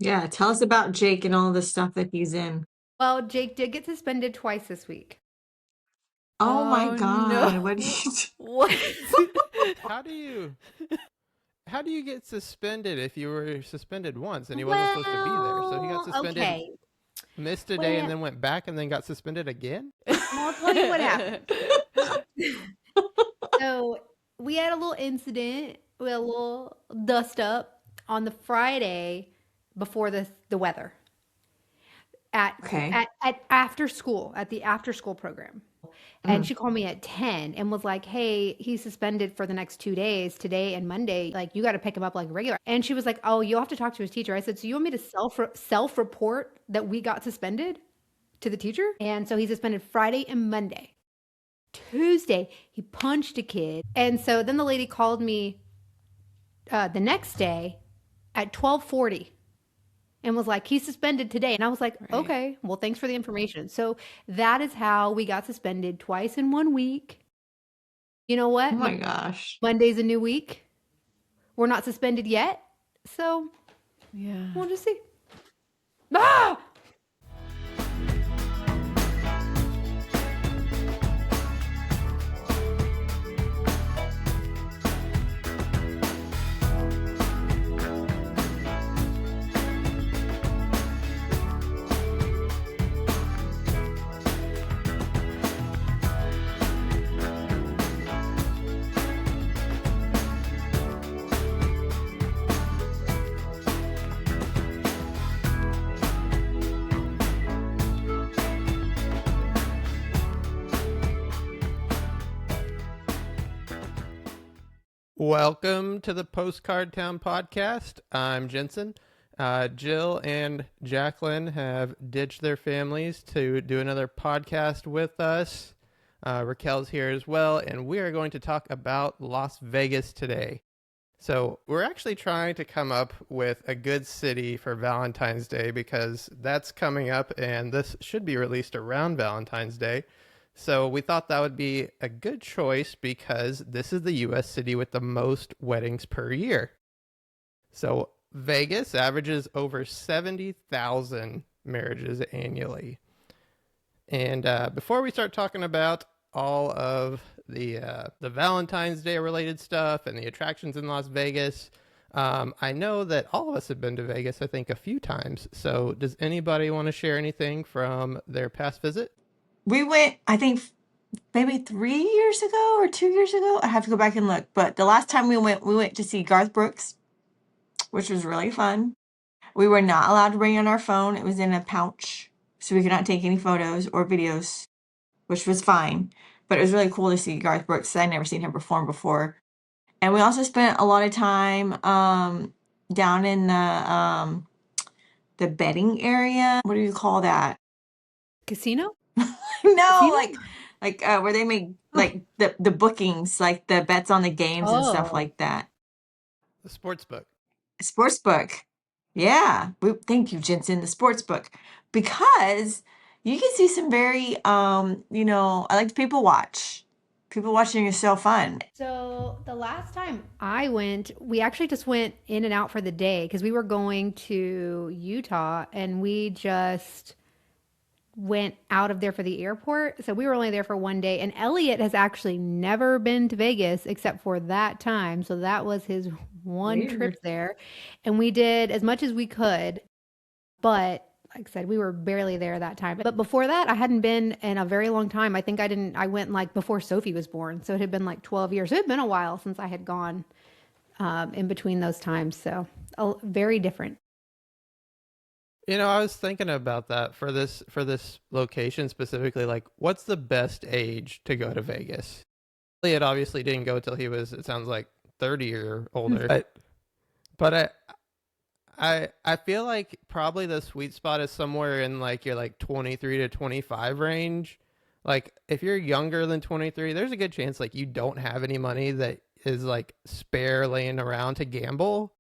Yeah, tell us about Jake and all the stuff that he's in. Well, Jake did get suspended twice this week. Oh my Oh no. God, what do you What? How do you how do you get suspended if you were suspended once and he wasn't supposed to be there? So he got Well, suspended, okay. missed a day, and Well, then went back and then got suspended again? I'll tell you what happened. So we had a little incident, we had a little dust up on the Friday before the weather at Okay. at after school at the after school program. And Mm. she called me at 10 and was like, "Hey, he's suspended for the next 2 days, today and Monday. Like, you got to pick him up like regular." And she was like, "Oh, you'll have to talk to his teacher." I said, "So you want me to self report that we got suspended to the teacher?" And so he's suspended Friday and Monday. Tuesday, he punched a kid. And so then the lady called me the next day at 12:40 and was like, "He's suspended today." And I was like, Right. "Okay, well, thanks for the information." So that is how we got suspended twice in 1 week. You know Oh what? my gosh. Monday's a new week. We're not suspended yet. So Yeah. we'll just see. Ah! Welcome to the Postcard Town podcast. I'm Jensen. Jill and Jacqueline have ditched their families to do another podcast with us. Raquel's here as well, and we are going to talk about Las Vegas today. So we're actually trying to come up with a good city for Valentine's Day because that's coming up, and this should be released around Valentine's Day. So we thought that would be a good choice because this is the U.S. city with the most weddings per year. So Vegas averages over 70,000 marriages annually. And before we start talking about all of the Valentine's Day related stuff and the attractions in Las Vegas, I know that all of us have been to Vegas, I think, a few times. So does anybody want to share anything from their past visit? We went, I think maybe 3 years ago or 2 years ago. I have to go back and look. But the last time we went to see Garth Brooks, which was really fun. We were not allowed to bring in our phone. It was in a pouch. So we could not take any photos or videos, which was fine. But it was really cool to see Garth Brooks. I'd never seen him perform before. And we also spent a lot of time down in the betting area. What do you call that? Casino? No, Casino? like where they make like the bookings, like the bets on the games and stuff Oh. like that. The sports book. Sports book. Yeah. Thank you, Jensen, the sports book. Because you can see some very I like to people watch. People watching is so fun. So the last time I went, we actually just went in and out for the day because we were going to Utah and we just went out of there for the airport. So we were only there for 1 day. And Elliot has actually never been to Vegas except for that time. So that was his one trip Weird. there. And we did as much as we could. But like I said, we were barely there that time. But before that, I hadn't been in a very long time. I think I went like before Sophie was born. So it had been like 12 years. It had been a while since I had gone in between those times. So very different. You know, I was thinking about that for this location specifically. Like, what's the best age to go to Vegas? Elliot obviously didn't go till he was, it sounds like, 30 or older. But I feel like probably the sweet spot is somewhere in like your like 23 to 25 range. Like if you're younger than 23, there's a good chance like you don't have any money that is like spare laying around to gamble.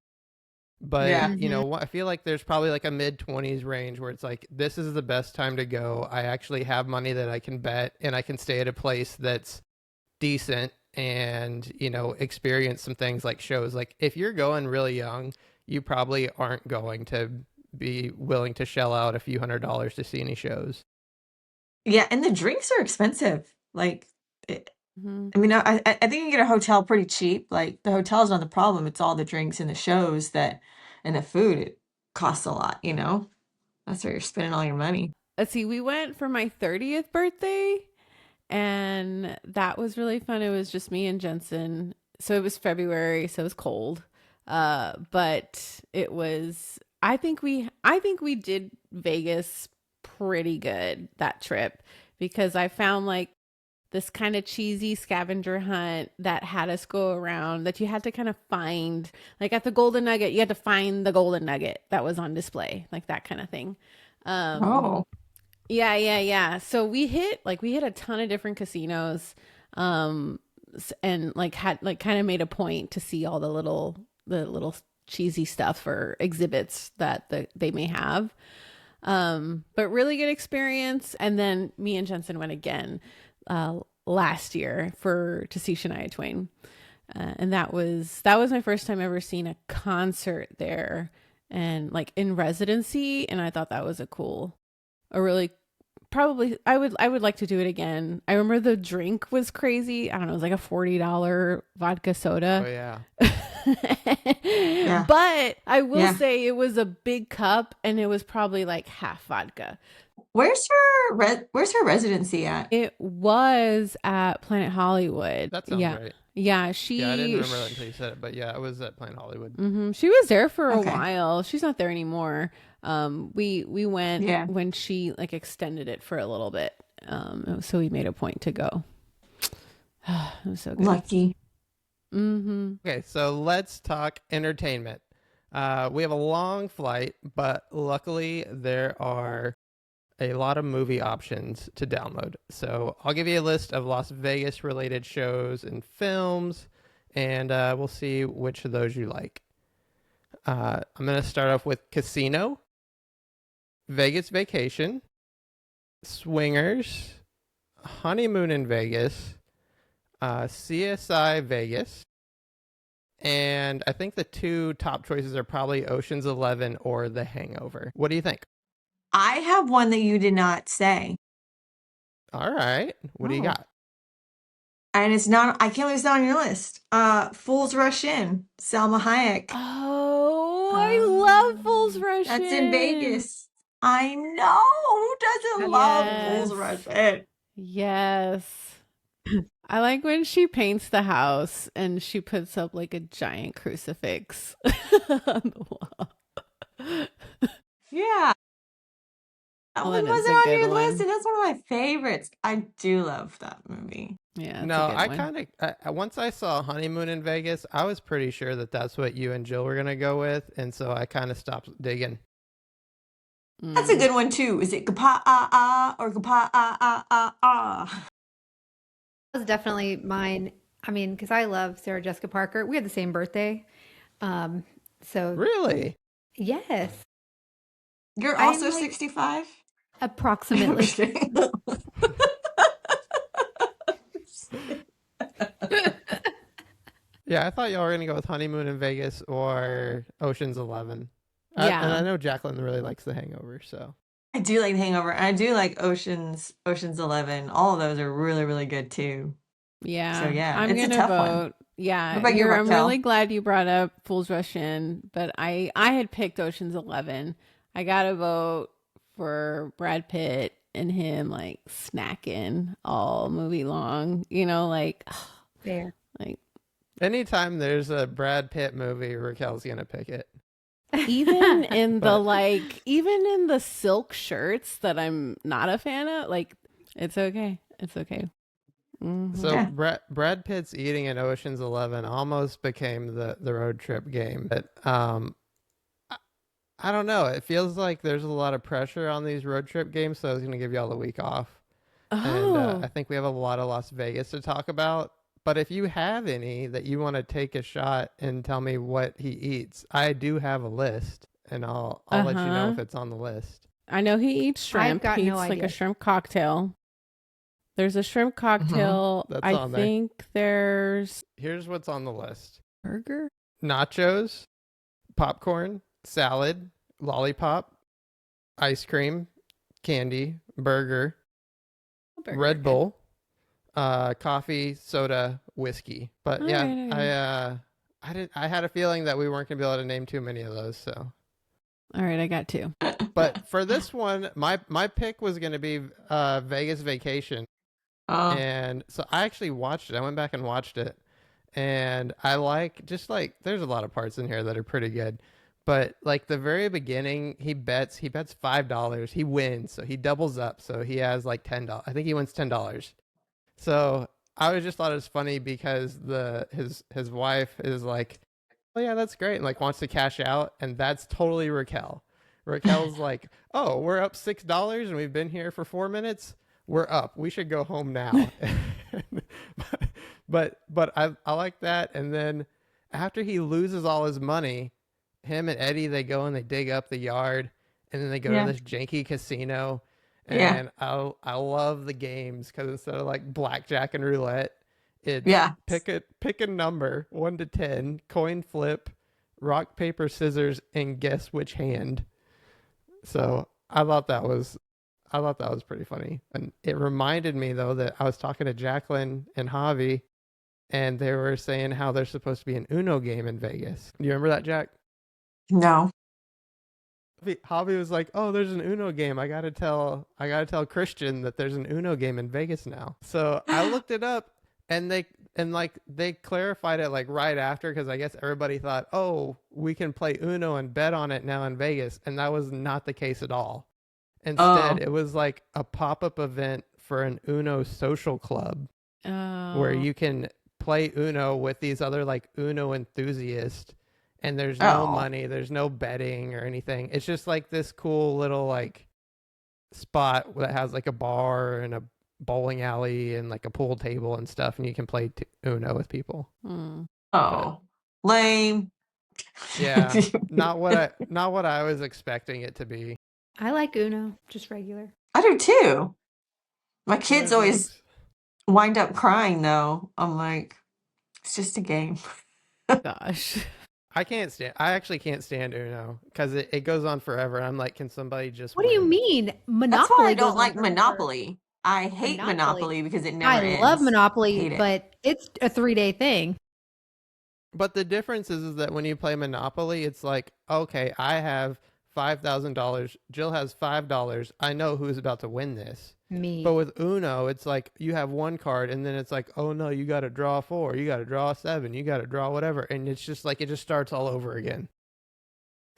But, Yeah. you Hmm. know, I feel like there's probably like a mid 20s range where it's like this is the best time to go. I actually have money that I can bet and I can stay at a place that's decent and, you know, experience some things like shows. Like if you're going really young, you probably aren't going to be willing to shell out a few $100s to see any shows. Yeah, and the drinks are expensive. Like, Mhm. I mean, I think you can get a hotel pretty cheap. Like, the hotel's not the problem. It's all the drinks and the shows and the food. It costs a lot, you know? That's where you're spending all your money. Let's see, we went for my 30th birthday, and that was really fun. It was just me and Jensen. So it was February, so it was cold. But it was I think we did Vegas pretty good that trip, because I found like this kind of cheesy scavenger hunt that had us go around, that you had to kind of find, like at the Golden Nugget, you had to find the Golden Nugget that was on display, like that kind of thing. Oh, Yeah. So we hit a ton of different casinos, and like had like kind of made a point to see all the little cheesy stuff or exhibits that they may have. But really good experience. And then me and Jensen went again last year to see Shania Twain, and that was my first time ever seeing a concert there, and like in residency, and I thought that was a really probably I would like to do it again. I remember the drink was crazy. I don't know, it was like a $40 vodka soda. Oh yeah. yeah. But I will Yeah. say it was a big cup, and it was probably like half vodka. Where's her residency at? It was at Planet Hollywood. That sounds Yeah. right. Yeah, Yeah, I didn't remember that until you said it, but yeah, it was at Planet Hollywood. She was there for a Okay. while. She's not there anymore. We went Yeah. when she like extended it for a little bit. So we made a point to go. It was so good. Lucky. Okay, so let's talk entertainment. We have a long flight, but luckily there are a lot of movie options to download. So I'll give you a list of Las Vegas related shows and films, and we'll see which of those you like. I'm going to start off with Casino, Vegas Vacation, Swingers, Honeymoon in Vegas, CSI Vegas, and I think the two top choices are probably Ocean's 11 or The Hangover. What do you think? I have one that you did not say. All right. What do you Oh. got? And it's not, I can't believe it's not on your list. Fools Rush In, Salma Hayek. Oh, I love Fools Rush That's in Vegas. I know. Who doesn't love Fools Yes. Rush In? Yes. I like when she paints the house and she puts up like a giant crucifix on the wall. Yeah. That Oh, one that is wasn't a on good your one. list, and that's one of my favorites. I do love that movie. Yeah. it's a No, good I one. kind of once I saw Honeymoon in Vegas, I was pretty sure that that's what you and Jill were gonna go with, and so I kind of stopped digging. That's a good one too. Is it Gapa ah ah or Gapa ah ah ah ah? That was definitely mine. I mean, because I love Sarah Jessica Parker. We had the same birthday. So Really? yes, You're I'm also like 65? approximately. Yeah, I thought y'all were gonna go with Honeymoon in Vegas or Ocean's 11. Yeah. And I know Jacqueline really likes The Hangover, so. I do like Hangover, and I do like Ocean's 11. All of those are really, really good too. Yeah. So, yeah, I'm it's a gonna tough one. vote. Yeah. What about you, I'm Raquel? really glad you brought up Fools Rush In, but I had picked Ocean's 11. I gotta vote for Brad Pitt and him like snacking all movie long. You know, like There. like Anytime there's a Brad Pitt movie, Raquel's gonna pick it. even in But- even in the silk shirts that I'm not a fan of, like it's okay. It's okay. Mhm. So Yeah. Brad Pitt's eating in Ocean's 11 almost became the road trip game. But I don't know. It feels like there's a lot of pressure on these road trip games, so I was gonna give y'all the week off. And Oh. I think we have a lot of Las Vegas to talk about. But if you have any that you want to take a shot and tell me what he eats, I do have a list, and I'll let you know if it's on the list. I know he eats shrimp. got He no eats like idea. a shrimp cocktail. There's a shrimp cocktail. That's I on there. think there's Here's what's on the list: burger. nachos, popcorn, salad, lollipop, ice cream, candy, burger, Burger, Red okay. Bull, coffee, soda, whiskey. But All yeah, right, all right. I had a feeling that we weren't gonna be able to name too many of those. So, All right, I got two. but for this one, my pick was gonna be Vegas Vacation, Oh, and so I actually watched it. I went back and watched it, and I like just like there's a lot of parts in here that are pretty good. But like the very beginning, he bets $5. He wins, so he doubles up. So he has like $10. I think he wins $10. So I was just thought it was funny because his wife is like, oh yeah, that's great, and like wants to cash out, and that's totally Raquel. Raquel's like, oh, we're up $6 and we've been here for 4 minutes. We're up. We should go home now. but I like that. And then after he loses all his money, him and Eddie, they go and they dig up the yard, and then they go to yeah, this janky casino. yeah, And I love the games because instead of like blackjack and roulette, it's yeah. pick a number 1 to 10, coin flip, rock paper scissors, and guess which hand. So I thought that was pretty funny, and it reminded me though that I was talking to Jacqueline and Javi, and they were saying how there's supposed to be an Uno game in Vegas. Do you remember that, Jack? No. Javi was like, "Oh, there's an Uno game. I gotta tell Christian that there's an Uno game in Vegas now." So I looked it up, and they clarified it like right after because I guess everybody thought, "Oh, we can play Uno and bet on it now in Vegas," and that was not the case at all. Instead, Oh, it was like a pop-up event for an Uno social club where Oh, you can play Uno with these other like Uno enthusiasts, and there's no oh, money, there's no betting or anything. It's just like this cool little like spot that has like a bar and a bowling alley and like a pool table and stuff, and you can play Uno with people. hmm. But oh. Lame. yeah, not what I was expecting it to be. I like Uno, just regular. I do too. My Yeah, kids always folks. wind up crying though. I'm like, it's just a game. Gosh. I actually can't stand Uno because it goes on forever. I'm like, can somebody just What do you win? mean? That's why I Monopoly don't goes on like forever. Monopoly. I hate Monopoly. Monopoly because it never I love ends. Monopoly, Hate it. but it's a 3-day thing. But the difference is that when you play Monopoly, it's like, okay, I have $5,000. Jill has $5. I know who's about to win this. But Me. with Uno, it's like you have one card, and then it's like, oh no, you got to draw 4, you got to draw 7, you got to draw whatever, and it's just like it just starts all over again.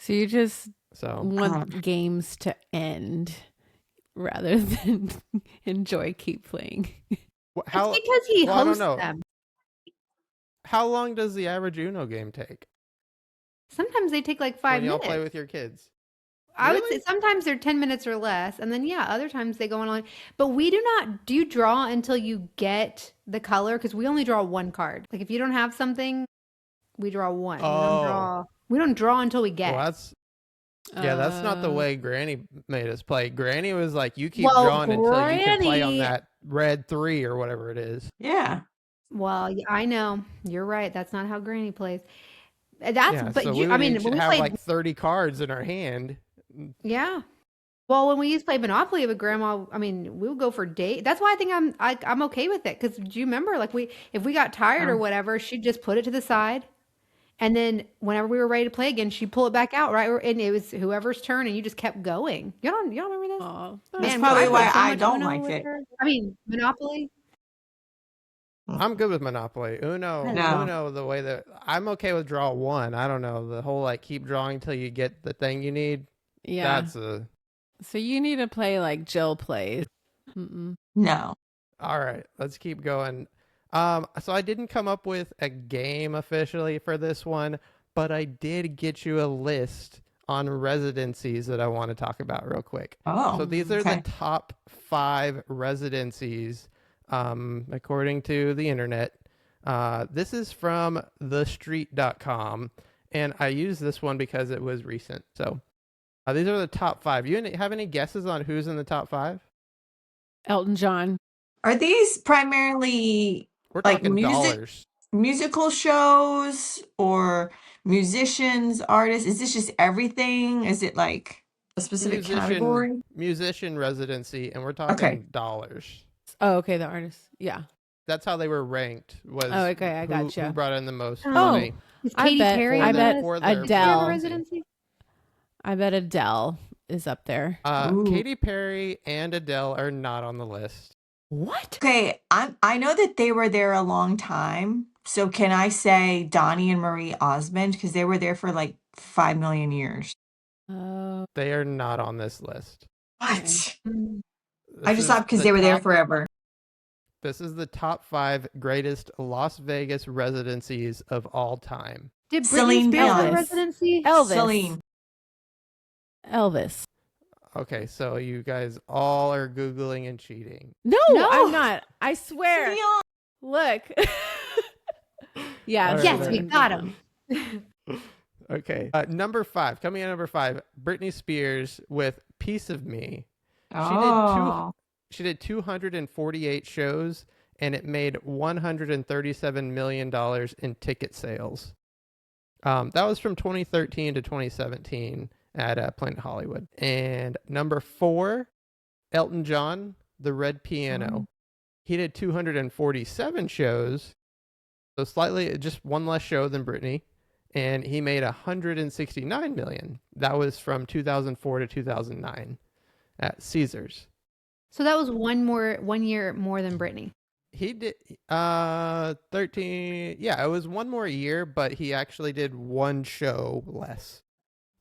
So you just So want games to end rather than enjoy keep playing. how? It's because he Well, I don't hosts know. them. How long does the average Uno game take Sometimes they take like 5 when y'all minutes. play with your kids? I would say Really? sometimes they're 10 minutes or less. And then, yeah, other times they go on long. But we do you draw until you get the color? Because we only draw one card. Like if you don't have something, we draw one. Oh, We don't draw until we well, get. that's not the Uh, way Granny made us play. Granny was like, you keep Well, drawing until you can play on Granny, that red 3 or whatever it is. Yeah. well, I know. You're right. That's not how Granny plays. Yeah, But so we I would mean, each when we have played, like 30 cards in our hand. yeah. Well, when we used to play Monopoly with Grandma, I mean, we would go for days. That's why I think I'm okay with it. Because do you remember, like if we got tired or Oh. whatever, she'd just put it to the side, and then whenever we were ready to play again, she'd pull it back out, right? And it was whoever's turn, and you just kept going. You don't remember this? oh, That's Man, probably I why played so I much don't Uno like with it. her. I mean, Monopoly. I'm good with Monopoly. I No. Uno, the way that I'm okay with draw 1. I don't know. The whole like keep drawing till you get the thing you need. yeah. That's a So you need to play like Jill plays. Mm-mm. No. All right, let's keep going. So I didn't come up with a game officially for this one, but I did get you a list on residencies that I want to talk about real quick. Oh, So these are the okay. top 5 residencies, according to the internet. This is from thestreet.com, and I used this one because it was recent. So these are the top 5. Have any guesses on who's in the top 5? Elton John. Are these primarily We're like talking music? dollars. musical shows or musicians, artists? Is this just everything? Is it like a specific category? Musician residency, and we're Okay. talking dollars. Oh, okay. The artist. Yeah. That's how they were ranked. Was Oh, okay. I who gotcha. brought in the most Oh. money? Is I Katy bet- Perry I on bet this? for Does she their have a Adele. residency? I bet Adele is up there. Ooh. Katy Perry and Adele are not on the list. What? Okay, I know that they were there a long time. So can I say Donnie and Marie Osmond because they were there for like 5 million years? Oh. They are not on this list. What? Mm. I This just is thought because the they were there top- forever. This is the top 5 greatest Las Vegas residencies of all time. Did Britney Celine Spears have a Dion. residency? Elvis. Celine. Elvis. Okay, so you guys all are Googling and cheating. No, No. I'm not. I swear. Celine Dion. Look. Yeah. All right, Yes, all we right. got him. Okay. Number 5, coming in at number 5, Britney Spears with Piece of Me. Oh. She did 248 shows, and it made $137 million in ticket sales. That was from 2013 to 2017 at Planet Hollywood. And number 4, Elton John, The Red Piano. He did 247 shows, so slightly just one less show than Britney, and he made $169 million. That was from 2004 to 2009 at Caesars. So that was one year more than Britney. He did 13. Yeah, it was one more year, but he actually did one show less.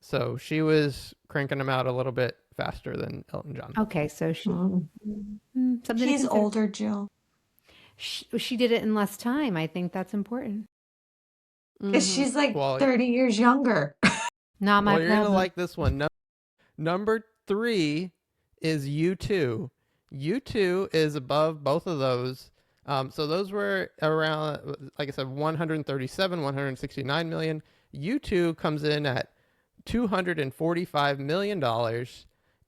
So she was cranking them out a little bit faster than Elton John. Okay, so she Mm. something to He's consider. older, Jill. She did it in less time. I think that's important. Because Mhm. she's like Well, 30 years younger. Not my Well, you're going to problem. like this one. Number 3 is U2. U2 is above both of those. So those were around, like I said, 137, 169 million. U2 comes in at $245 million,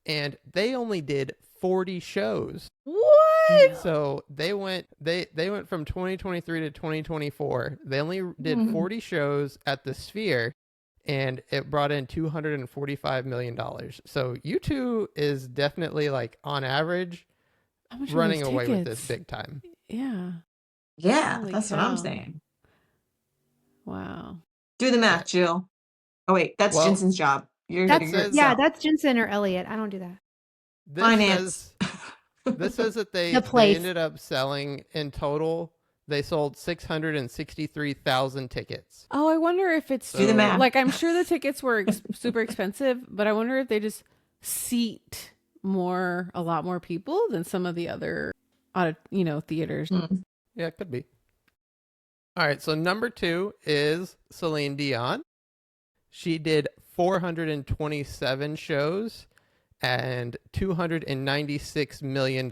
and they only did 40 shows. What? So they went from 2023 to 2024. They only did Mhm. 40 shows at the Sphere, and it brought in $245 million. So U2 is definitely, like, on average, How much are running those away with this tickets? big time. Yeah. Yeah, Holy that's what I'm cow. saying. Wow. Do the math, Jill. Oh, wait, that's Well, Jensen's job. You're That's figure it says- yeah, out. that's Jensen or Elliot. I don't do that. This Finance. This says that they The place. ended up selling, in total, they sold 663,000 tickets. Oh, I wonder if it's Do the math. like I'm sure the tickets were super expensive, but I wonder if they just seat a lot more people than some of the other theaters. Mm. Yeah, it could be. All right, so number 2 is Celine Dion. She did 427 shows and $296 million.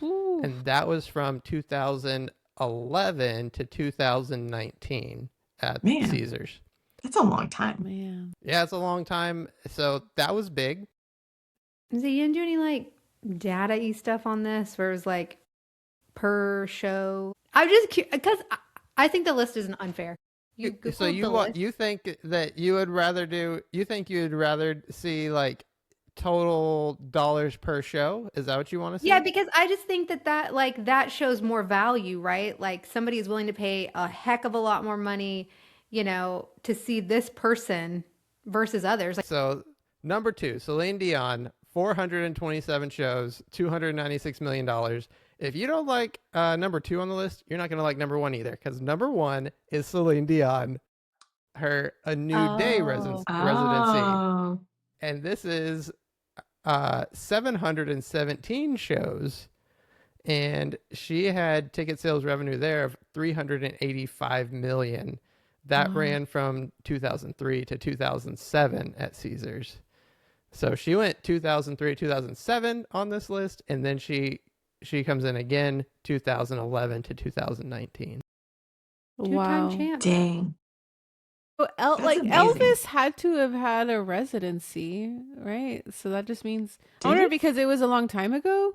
Ooh. And that was from 2011 to 2019 at Man. Caesars. That's a long time. Man. Yeah, it's a long time. So that was big. So you didn't do any like data-y stuff on this where it was like per show? I'm just because I think the list isn't unfair. So Googled the list. you think that you would rather see like total dollars per show? Is that what you want to see? Yeah, because I just think that shows more value, right? Like somebody is willing to pay a heck of a lot more money, to see this person versus others. Like, So number 2, Celine Dion, 427 shows, $296 million. If you don't like number 2 on the list, you're not going to like number 1 either, because number 1 is Celine Dion, her A New Day residency. Oh. And this is 717 shows, and she had ticket sales revenue there of 385 million. That ran from 2003 to 2007 at Caesars. So she went 2003 2007 on this list, and then she comes in again 2011 to 2019. two-time Wow. champ. Dang. So That's amazing. Elvis had to have had a residency, right? So that just means I Did wonder he? because it was a long time ago.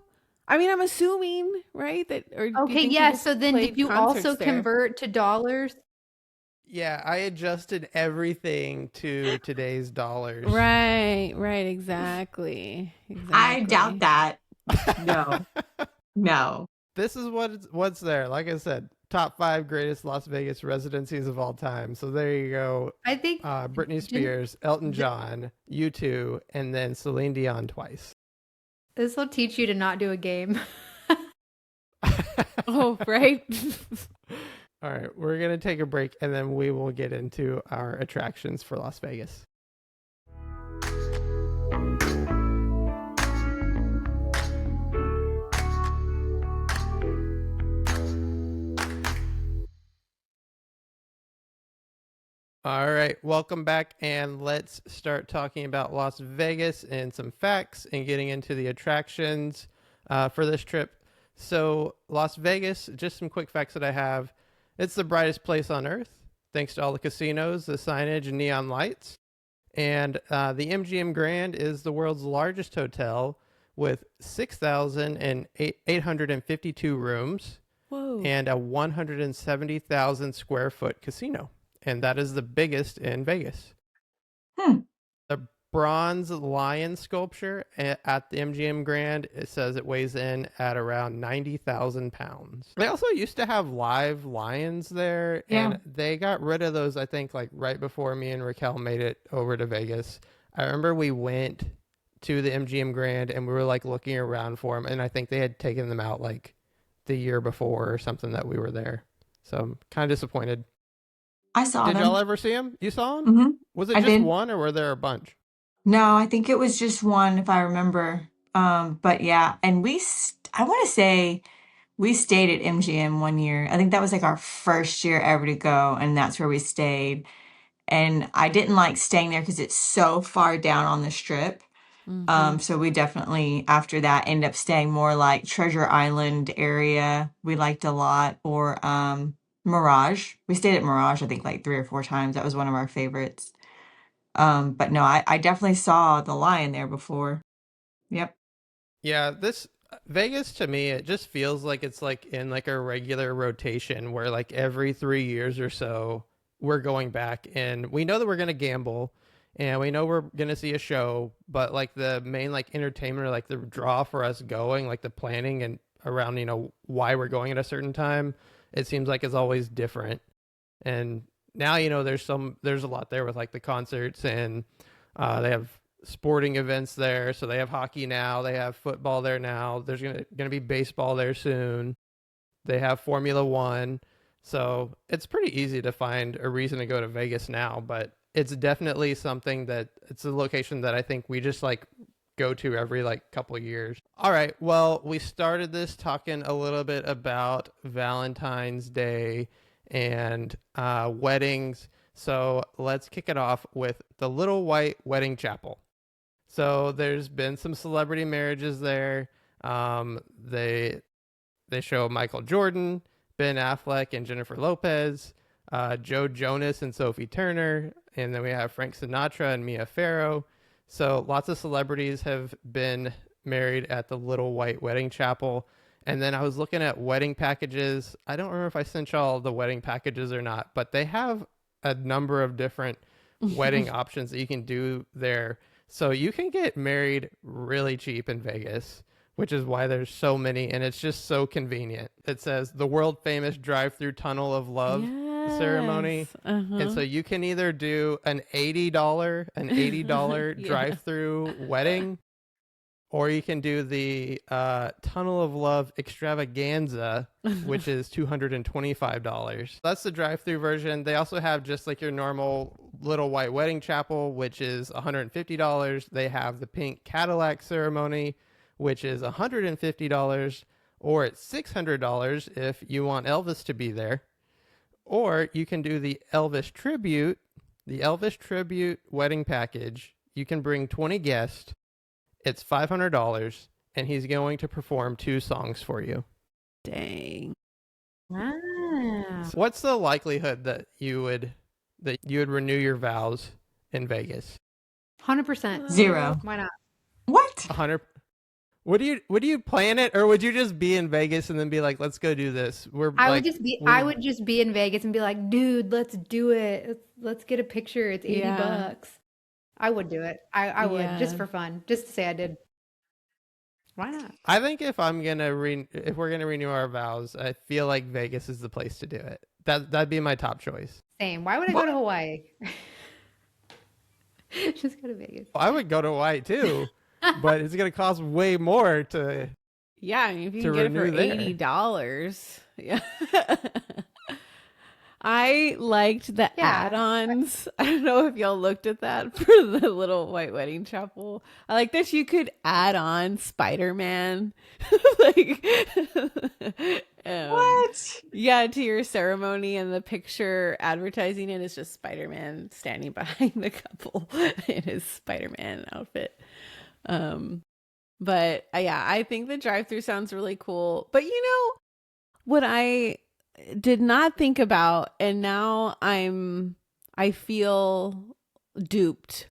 I mean, I'm assuming, right? That or do you Okay, think yeah. people So then played did you also concerts there? convert to dollars? Yeah, I adjusted everything to today's dollars. Right, exactly. I doubt Exactly. that. No, no. This is what's there. Like I said, top 5 greatest Las Vegas residencies of all time. So there you go. I think Britney Jen, Spears, Elton Jen- John, U2, and then Celine Dion twice. this will teach you to not do a game. Oh, right. All right, we're going to take a break and then we will get into our attractions for Las Vegas. All right, welcome back, and let's start talking about Las Vegas and some facts and getting into the attractions for this trip. So, Las Vegas, just some quick facts that I have. It's the brightest place on earth, thanks to all the casinos, the signage, and neon lights. And the MGM Grand is the world's largest hotel with 6,852 rooms. Whoa. And a 170,000 square foot casino. And that is the biggest in Vegas. The bronze lion sculpture at the MGM Grand, it says it weighs in at around 90,000 pounds. They also used to have live lions there, and they got rid of those, I think, like right before me and Raquel made it over to Vegas. I remember we went to the MGM Grand and we were like looking around for them, and I think they had taken them out like the year before or something that we were there. So I'm kind of disappointed. I saw Did them. y'all ever see them? You saw them? Mm-hmm. Was it I just did. one or were there a bunch? No, I think it was just one, if I remember. But yeah, and I want to say we stayed at MGM one year. I think that was like our first year ever to go, and that's where we stayed. And I didn't like staying there because it's so far down on the strip. So we definitely, after that, end up staying more like Treasure Island area. We liked a lot, or Mirage. We stayed at Mirage, I think, like 3 or 4 times. That was one of our favorites. But no, I definitely saw the lion there before. Yep. Yeah, this Vegas to me, it just feels like it's like in like a regular rotation where like every 3 years or so we're going back and we know that we're gonna gamble and we know we're gonna see a show, but like the main like entertainment or like the draw for us going, like the planning and around, why we're going at a certain time, it seems like it's always different. And now, there's a lot there with like the concerts and they have sporting events there. So they have hockey now. They have football there now. There's gonna be baseball there soon. They have Formula One. So it's pretty easy to find a reason to go to Vegas now, but it's definitely something that it's a location that I think we just like go to every like couple years. All right. Well, we started this talking a little bit about Valentine's Day and weddings. So let's kick it off with the Little White Wedding Chapel. So there's been some celebrity marriages there. They show Michael Jordan, Ben Affleck, and Jennifer Lopez, Joe Jonas and Sophie Turner, and then we have Frank Sinatra and Mia Farrow. So lots of celebrities have been married at the Little White Wedding Chapel. And then I was looking at wedding packages. I don't remember if I sent y'all the wedding packages or not, but they have a number of different wedding options that you can do there. So you can get married really cheap in Vegas, which is why there's so many, and it's just so convenient. It says the world famous drive-through tunnel of love ceremony. And so you can either do an $80 drive-through wedding, or you can do the Tunnel of Love extravaganza, which is $225. That's the drive-through version. They also have just like your normal Little White Wedding Chapel, which is $150. They have the pink Cadillac ceremony, which is $150, or it's $600 if you want Elvis to be there. Or you can do the Elvis Tribute wedding package. You can bring 20 guests. It's $500, and he's going to perform 2 songs for you. Dang. Wow. So what's the likelihood that you would renew your vows in Vegas? 100%. 0. Why not? What? 100. Would you plan it, or would you just be in Vegas and then be like, let's go do this? I would just be in Vegas and be like, dude, let's do it. Let's get a picture. It's $80. I would do it. I would, just for fun, just to say I did. Why not? I think if we're gonna renew our vows, I feel like Vegas is the place to do it. That'd be my top choice. Same. Why would I go to Hawaii? Just go to Vegas. I would go to Hawaii too, but it's gonna cost way more to. Yeah, I mean, if you to can get it for renew there. $80. Yeah. I liked the add-ons. I don't know if y'all looked at that for the little white wedding chapel. I like that you could add on Spider-Man. Like, What? yeah, to your ceremony, and the picture advertising it is just Spider-Man standing behind the couple in his Spider-Man outfit. But yeah, I think the drive-through sounds really cool. But you know what I did not think about, and now I feel duped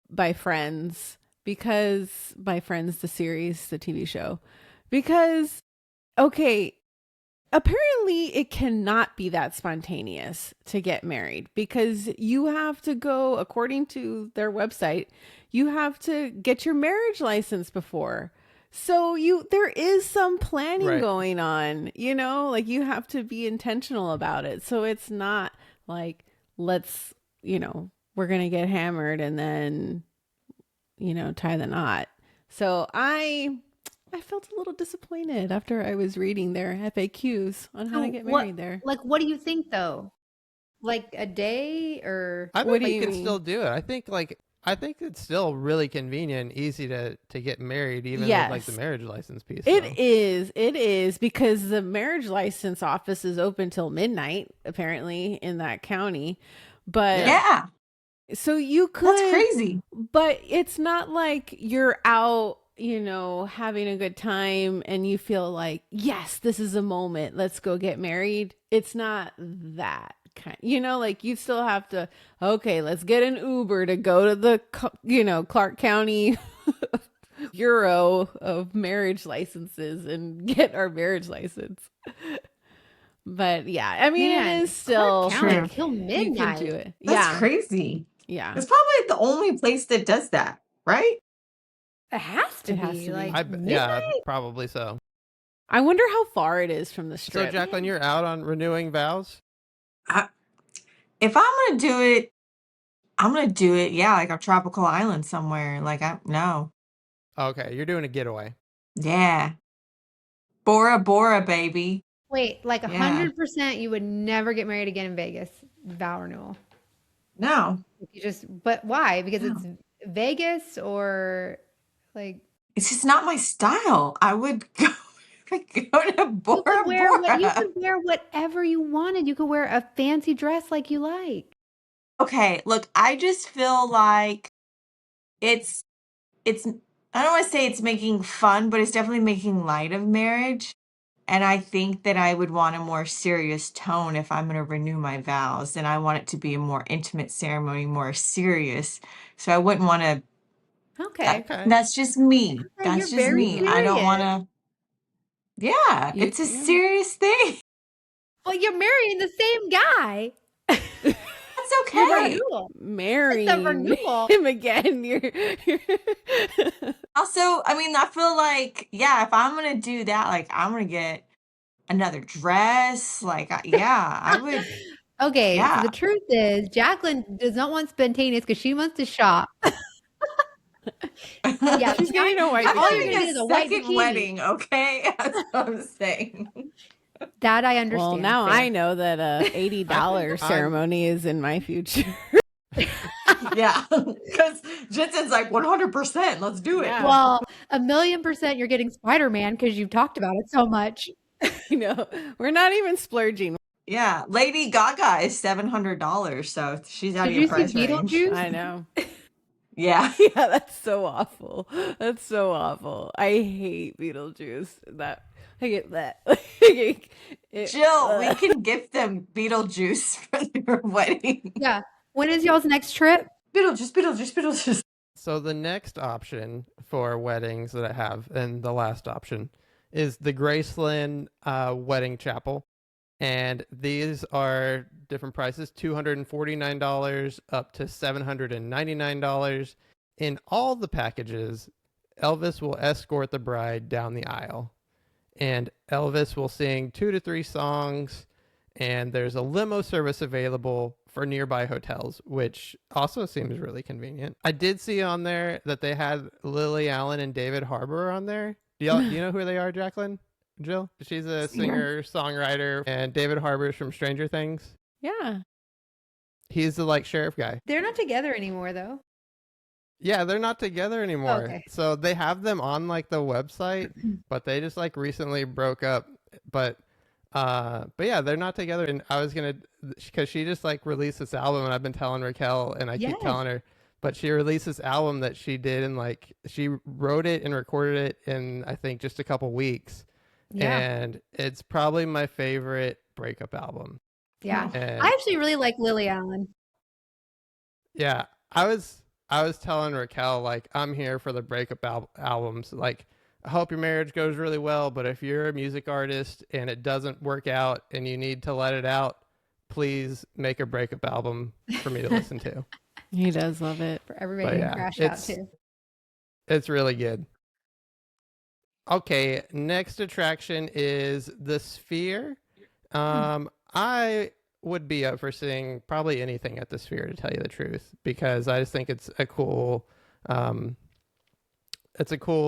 by Friends, because by Friends, the series, the TV show, because okay, apparently it cannot be that spontaneous to get married, because you have to go, according to their website, you have to get your marriage license before. So there is some planning going on, you know, like you have to be intentional about it. So it's not like, let's, you know, we're going to get hammered and then, you know, tie the knot. So I felt a little disappointed after I was reading their FAQs on how to get married there. Like, what do you think though? Like a day, or I what think do you can still do it. I think it's still really convenient and easy to get married, even with like the marriage license piece. It is, because the marriage license office is open till midnight, apparently, in that county. But Yeah. so you could, That's crazy. but it's not like you're out, you know, having a good time and you feel like, yes, this is a moment, let's go get married. It's not that kind, you know, like you still have to, okay, let's get an Uber to go to the, you know, Clark County Bureau of marriage licenses and get our marriage license. But yeah, I mean, it is still Clark County till you midnight. can do it. That's crazy. Yeah. It's probably the only place that does that, right? It has to It has be to be. like yeah, midnight? probably so. I wonder how far it is from the So, strip. Jacqueline, you're out on renewing vows? If I'm gonna do it, I'm gonna do it. Yeah, like a tropical island somewhere. Like no. Okay, you're doing a getaway. Yeah. Bora Bora, baby. Wait, like Yeah. 100% you would never get married again in Vegas, vow renewal. No. But why? Because No. it's Vegas, or like It's just not my style. I would go, go to Bora you Bora. could wear whatever you wanted. You could wear a fancy dress like you like. Okay, look, I just feel like it's I don't want to say it's making fun, but it's definitely making light of marriage. And I think that I would want a more serious tone if I'm going to renew my vows. And I want it to be a more intimate ceremony, more serious. So I wouldn't want to. Okay. Okay. That's just me. Okay, That's you're just very me. I don't want to. Yeah, it's a serious thing. Well, you're marrying the same guy. That's okay. Marrying It's a renewal. him again. You're Also, I mean, I feel like, yeah, if I'm going to do that, like, I'm going to get another dress. Like, I would. Okay, Yeah. so the truth is, Jacqueline does not want spontaneous because she wants to shop. Yeah, she's getting a white I'm all you're having gonna a need is a white second bikini. wedding, okay? That's what I'm saying. That I understand. well, now Fair. I know that a $80 ceremony is in my future. Yeah, because Jensen's like 100%. Let's do it. Yeah. Well, 1,000,000% you're getting Spider-Man because you've talked about it so much. You know, we're not even splurging. Yeah, Lady Gaga is $700, so she's out Did of your you see price range. Beetlejuice? I know. Yeah. Yeah, that's so awful. That's so awful. I hate Beetlejuice. I get that. Jill, we can gift them Beetlejuice for their wedding. Yeah. When is y'all's next trip? Beetlejuice. So the next option for weddings that I have, and the last option, is the Graceland Wedding Chapel. And these are different prices, $249 up to $799. In all the packages, Elvis will escort the bride down the aisle. And Elvis will sing 2 to 3 songs, and there's a limo service available for nearby hotels, which also seems really convenient. I did see on there that they had Lily Allen and David Harbour on there. Do you know who they are, Jacqueline? Jill? She's a singer, songwriter, and David Harbour's from Stranger Things. Yeah. He's the like sheriff guy. They're not together anymore, though. Yeah, they're not together anymore. Okay. So they have them on like the website, but they just like recently broke up. But yeah, they're not together. And I was gonna, because she just like released this album, and I've been telling Raquel, and I keep telling her, but she released this album that she did, and like she wrote it and recorded it in I think just a couple weeks. Yeah. And it's probably my favorite breakup album. Yeah. And I actually really like Lily Allen. yeah, I was telling Raquel, like, I'm here for the breakup albums. Like, I hope your marriage goes really well, but if you're a music artist and it doesn't work out and you need to let it out, please make a breakup album for me to listen to. He does love it. For everybody to crash out to. It's really good. Okay, next attraction is the Sphere. I would be up for seeing probably anything at the Sphere, to tell you the truth, because I just think it's a cool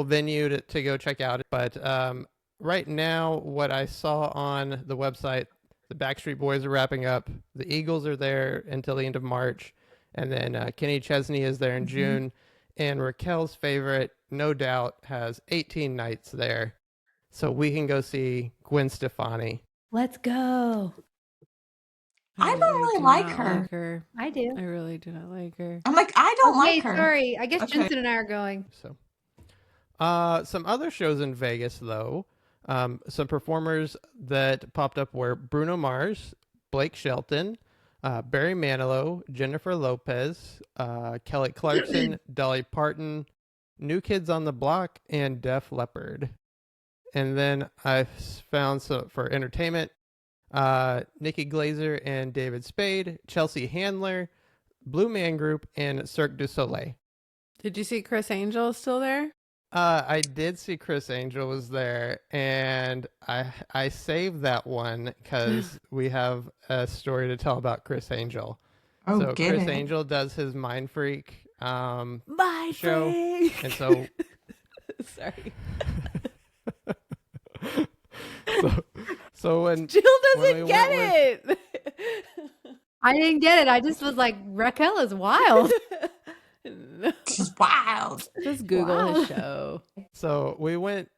venue to go check out. But right now, what I saw on the website, the Backstreet Boys are wrapping up. The Eagles are there until the end of March, and then Kenny Chesney is there in June. And Raquel's favorite, no doubt, has 18 nights there, so we can go see Gwen Stefani. Let's go. I don't really like her. I do. I really do not like her. I'm like, I don't like her. Sorry. I guess Jensen and I are going. So, some other shows in Vegas, though. Some performers that popped up were Bruno Mars, Blake Shelton, Barry Manilow, Jennifer Lopez, Kelly Clarkson, Dolly Parton, New Kids on the Block, and Def Leppard. And then I found some for entertainment, Nikki Glazer and David Spade, Chelsea Handler, Blue Man Group, and Cirque du Soleil. Did you see Chris Angel still there? I did see Chris Angel was there, and I saved that one because we have a story to tell about Chris Angel. Oh, so Chris Angel does his Mind Freak show, Freak. and so sorry. so when Jill doesn't get it. I didn't get it. I just was like, Raquel is wild. She's wild. Just Google his show. So we went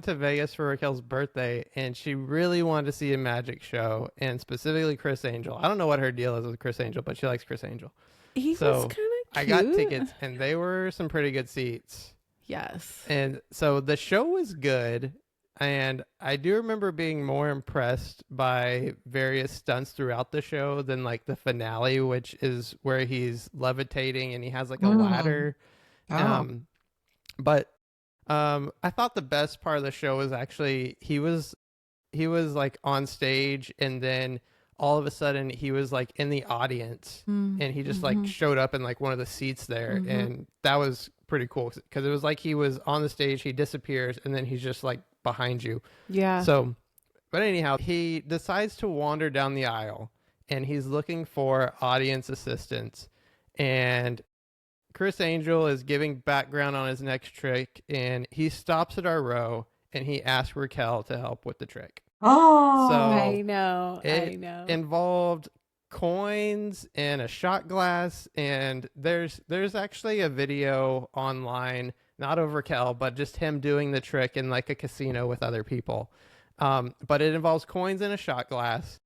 to Vegas for Raquel's birthday, and she really wanted to see a magic show, and specifically Chris Angel. I don't know what her deal is with Chris Angel, but she likes Chris Angel. He was kind of cute. I got tickets, and they were some pretty good seats. Yes. And so the show was good, and I do remember being more impressed by various stunts throughout the show than like the finale, which is where he's levitating and he has like a ladder. But I thought the best part of the show was actually he was like on stage, and then all of a sudden he was like in the audience, and he just like showed up in like one of the seats there, and that was pretty cool because it was like he was on the stage, he disappears, and then he's just like behind you. Yeah. So, but anyhow, he decides to wander down the aisle, and he's looking for audience assistance, and Chris Angel is giving background on his next trick, and he stops at our row, and he asks Raquel to help with the trick. Oh, So I know. it involved coins and a shot glass, and there's actually a video online, not of Raquel, but just him doing the trick in like a casino with other people. But it involves coins and a shot glass.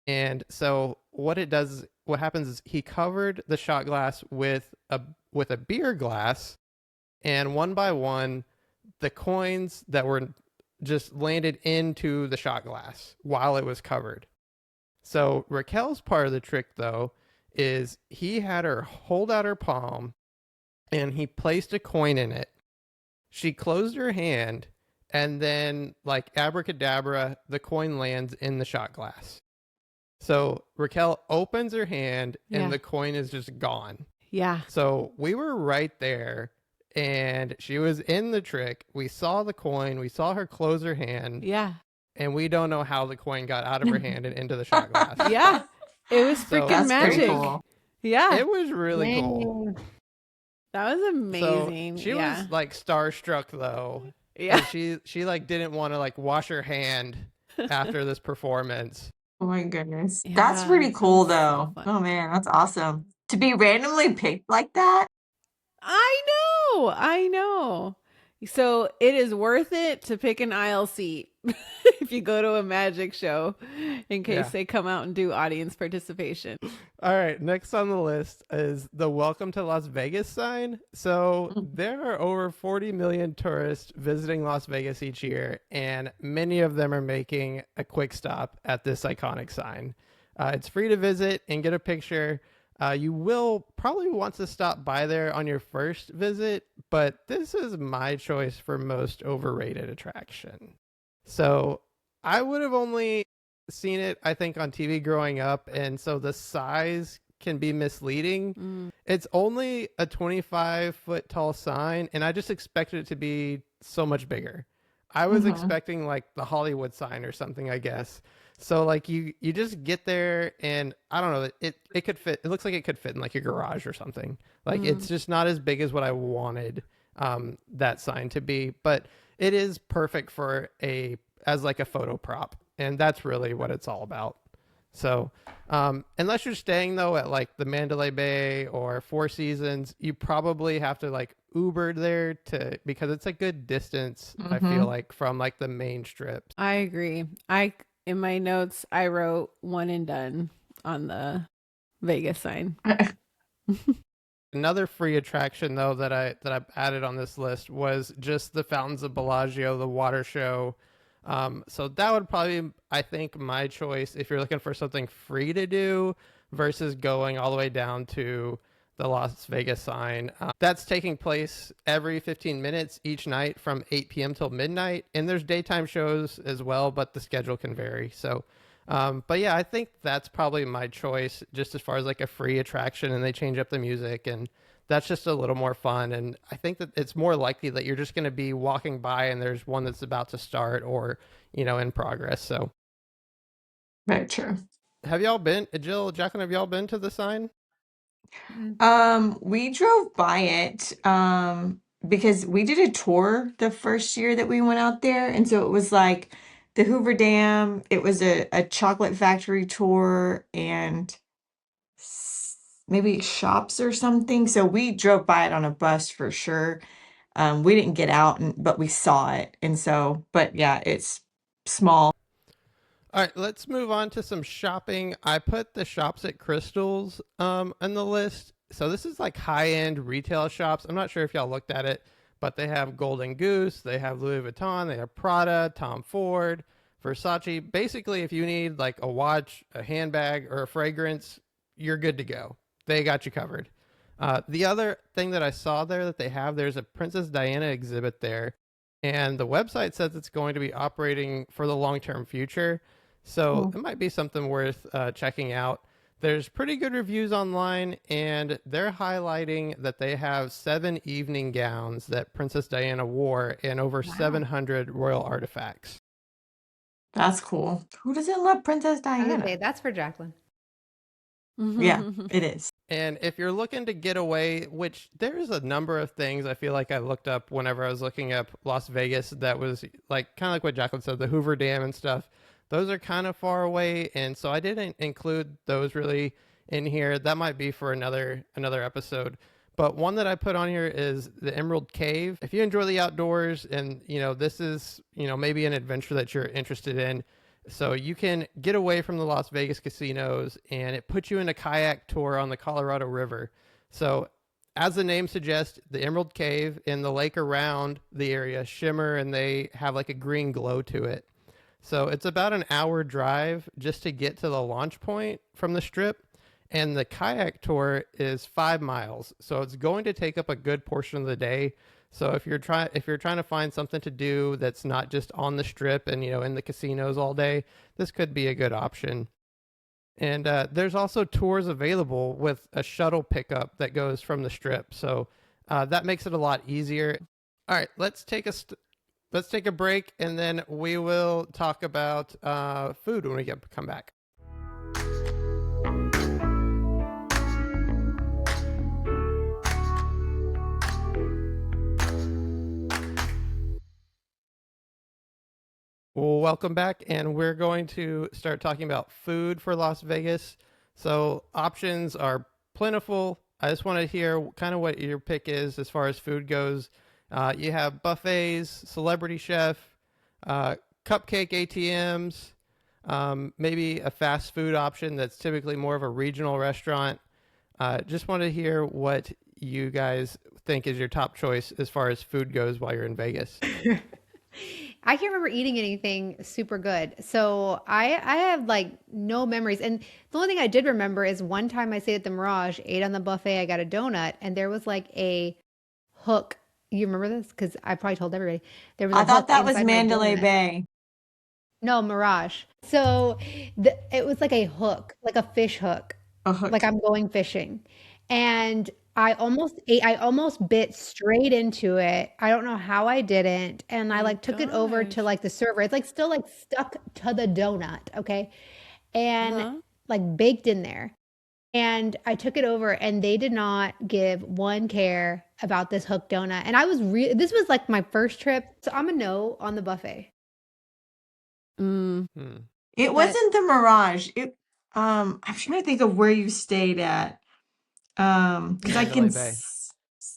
And so what happens is he covered the shot glass with a beer glass, and one by one, the coins that were just landed into the shot glass while it was covered. So Raquel's part of the trick, though, is he had her hold out her palm, and he placed a coin in it. She closed her hand, and then, like abracadabra, the coin lands in the shot glass. So Raquel opens her hand, and the coin is just gone. Yeah. So we were right there, and she was in the trick. We saw the coin, we saw her close her hand, Yeah. and we don't know how the coin got out of her hand and into the shot glass. Yeah. It was So- freaking That's pretty magic. cool. Yeah. It was really cool. Dang. That was amazing. So she yeah. was like starstruck though. Yeah. And she like didn't want to like wash her hand after this performance. Oh my goodness. Yeah, That's pretty that cool was so though. fun. Oh man, that's awesome. To be randomly picked like that. I know. I know. So it is worth it to pick an aisle seat if you go to a magic show in case Yeah. they come out and do audience participation. All right, next on the list is the Welcome to Las Vegas sign. So there are over 40 million tourists visiting Las Vegas each year, and many of them are making a quick stop at this iconic sign. It's free to visit and get a picture. You will probably want to stop by there on your first visit, but this is my choice for most overrated attraction. So I would have only seen it, I think, on TV growing up, and so the size can be misleading. It's only a 25-foot tall sign, and I just expected it to be so much bigger. I was expecting like the Hollywood sign or something, I guess. So like you just get there, and I don't know, it could fit. It looks like it could fit in like your garage or something. Like it's just not as big as what I wanted that sign to be, but it is perfect for as like a photo prop, and that's really what it's all about. So unless you're staying though at like the Mandalay Bay or Four Seasons, you probably have to like Uber there because it's a good distance, I feel like, from like the main strip. I agree. In my notes, I wrote one and done on the Vegas sign. Another free attraction though that I've added on this list was just the Fountains of Bellagio, the water show. So that would probably be, I think, my choice if you're looking for something free to do versus going all the way down to the Las Vegas sign. That's taking place every 15 minutes each night from 8 p.m. till midnight. And there's daytime shows as well, but the schedule can vary. So, but yeah, I think that's probably my choice just as far as like a free attraction, and they change up the music, and that's just a little more fun. And I think that it's more likely that you're just going to be walking by and there's one that's about to start or, in progress. So Very true. have y'all been, Jill, Jacqueline, have y'all been to the sign? We drove by it because we did a tour the first year that we went out there, and so it was like the Hoover Dam, it was a chocolate factory tour and maybe shops or something. So we drove by it on a bus for sure. We didn't get out, but we saw it. And so, but yeah, it's small. All right, let's move on to some shopping. I put the shops at Crystals on the list. So this is like high-end retail shops. I'm not sure if y'all looked at it, but they have Golden Goose, they have Louis Vuitton, they have Prada, Tom Ford, Versace. Basically, if you need like a watch, a handbag, or a fragrance, you're good to go. They got you covered. The other thing that I saw there that they have, there's a Princess Diana exhibit there, and the website says it's going to be operating for the long-term future. So it might be something worth checking out. There's pretty good reviews online, and they're highlighting that they have 7 evening gowns that Princess Diana wore and over 700 royal artifacts. That's cool. Who doesn't love Princess I was gonna Diana? say, that's for Jacqueline. Yeah, it is. And if you're looking to get away, which there's a number of things I feel like I looked up whenever I was looking up Las Vegas that was like kind of like what Jacqueline said, the Hoover Dam and stuff. Those are kind of far away, and so I didn't include those really in here. That might be for another episode. But one that I put on here is the Emerald Cave. If you enjoy the outdoors and, this is, maybe an adventure that you're interested in, so you can get away from the Las Vegas casinos, and it puts you in a kayak tour on the Colorado River. So as the name suggests, the Emerald Cave and the lake around the area shimmer, and they have like a green glow to it. So it's about an hour drive just to get to the launch point from the strip. and the kayak tour is 5 miles, so it's going to take up a good portion of the day. So if you're trying to find something to do that's not just on the strip and in the casinos all day, this could be a good option. And there's also tours available with a shuttle pickup that goes from the strip, so that makes it a lot easier. All right, let's take a break, and then we will talk about food when we come back. Well, welcome back, and we're going to start talking about food for Las Vegas. So options are plentiful. I just want to hear kind of what your pick is as far as food goes. You have buffets, celebrity chef, cupcake ATMs, maybe a fast food option that's typically more of a regional restaurant. Just want to hear what you guys think is your top choice as far as food goes while you're in Vegas. I can't remember eating anything super good. So I have like no memories. And the only thing I did remember is one time I stayed at the Mirage, ate on the buffet, I got a donut, and there was like a hook. You remember this? Because I probably told everybody. There was a I thought hook that was inside my Mandalay donut. Bay. No, Mirage. So it was like a hook, like a fish hook, A hook. like I'm going fishing. And I almost bit straight into it. I don't know how I didn't. And I Oh like took it over to gosh. like the server. It's like still like stuck to the donut, okay? And Uh-huh. like baked in there. And I took it over and they did not give one care about this hook donut. And this was like my first trip. So I'm a no on the buffet. Mm. It But wasn't the Mirage. I'm trying to think of where you stayed at. Because I can, Mandalay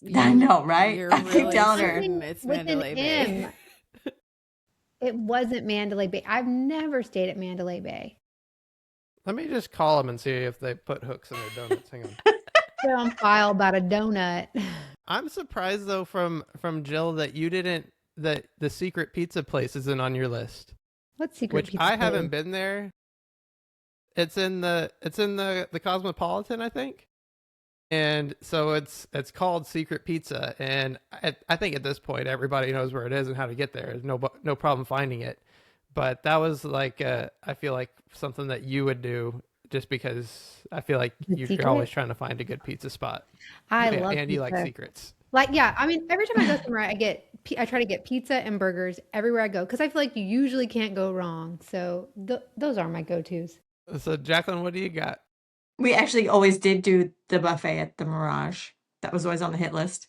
Bay. I know, right? You're I keep really telling her. certain it's with an Mandalay Bay. M. It wasn't Mandalay Bay. I've never stayed at Mandalay Bay. Let me just call them and see if they put hooks in their donuts. Hang on. They're on file about a donut. I'm surprised though from Jill that you didn't that the secret pizza place isn't on your list. What secret Which pizza I haven't place? been there. It's in the Cosmopolitan, I think. And so it's called Secret Pizza, and I think at this point everybody knows where it is and how to get there. There's no problem finding it. But that was like I feel like something that you would do just because I feel like The you're secret? always trying to find a good pizza spot. I Yeah, love and you like pizza. secrets. Like, yeah, I mean, every time I go somewhere, I try to get pizza and burgers everywhere I go because I feel like you usually can't go wrong. So those are my go-tos. So Jacqueline, what do you got? We actually always did do the buffet at the Mirage. That was always on the hit list.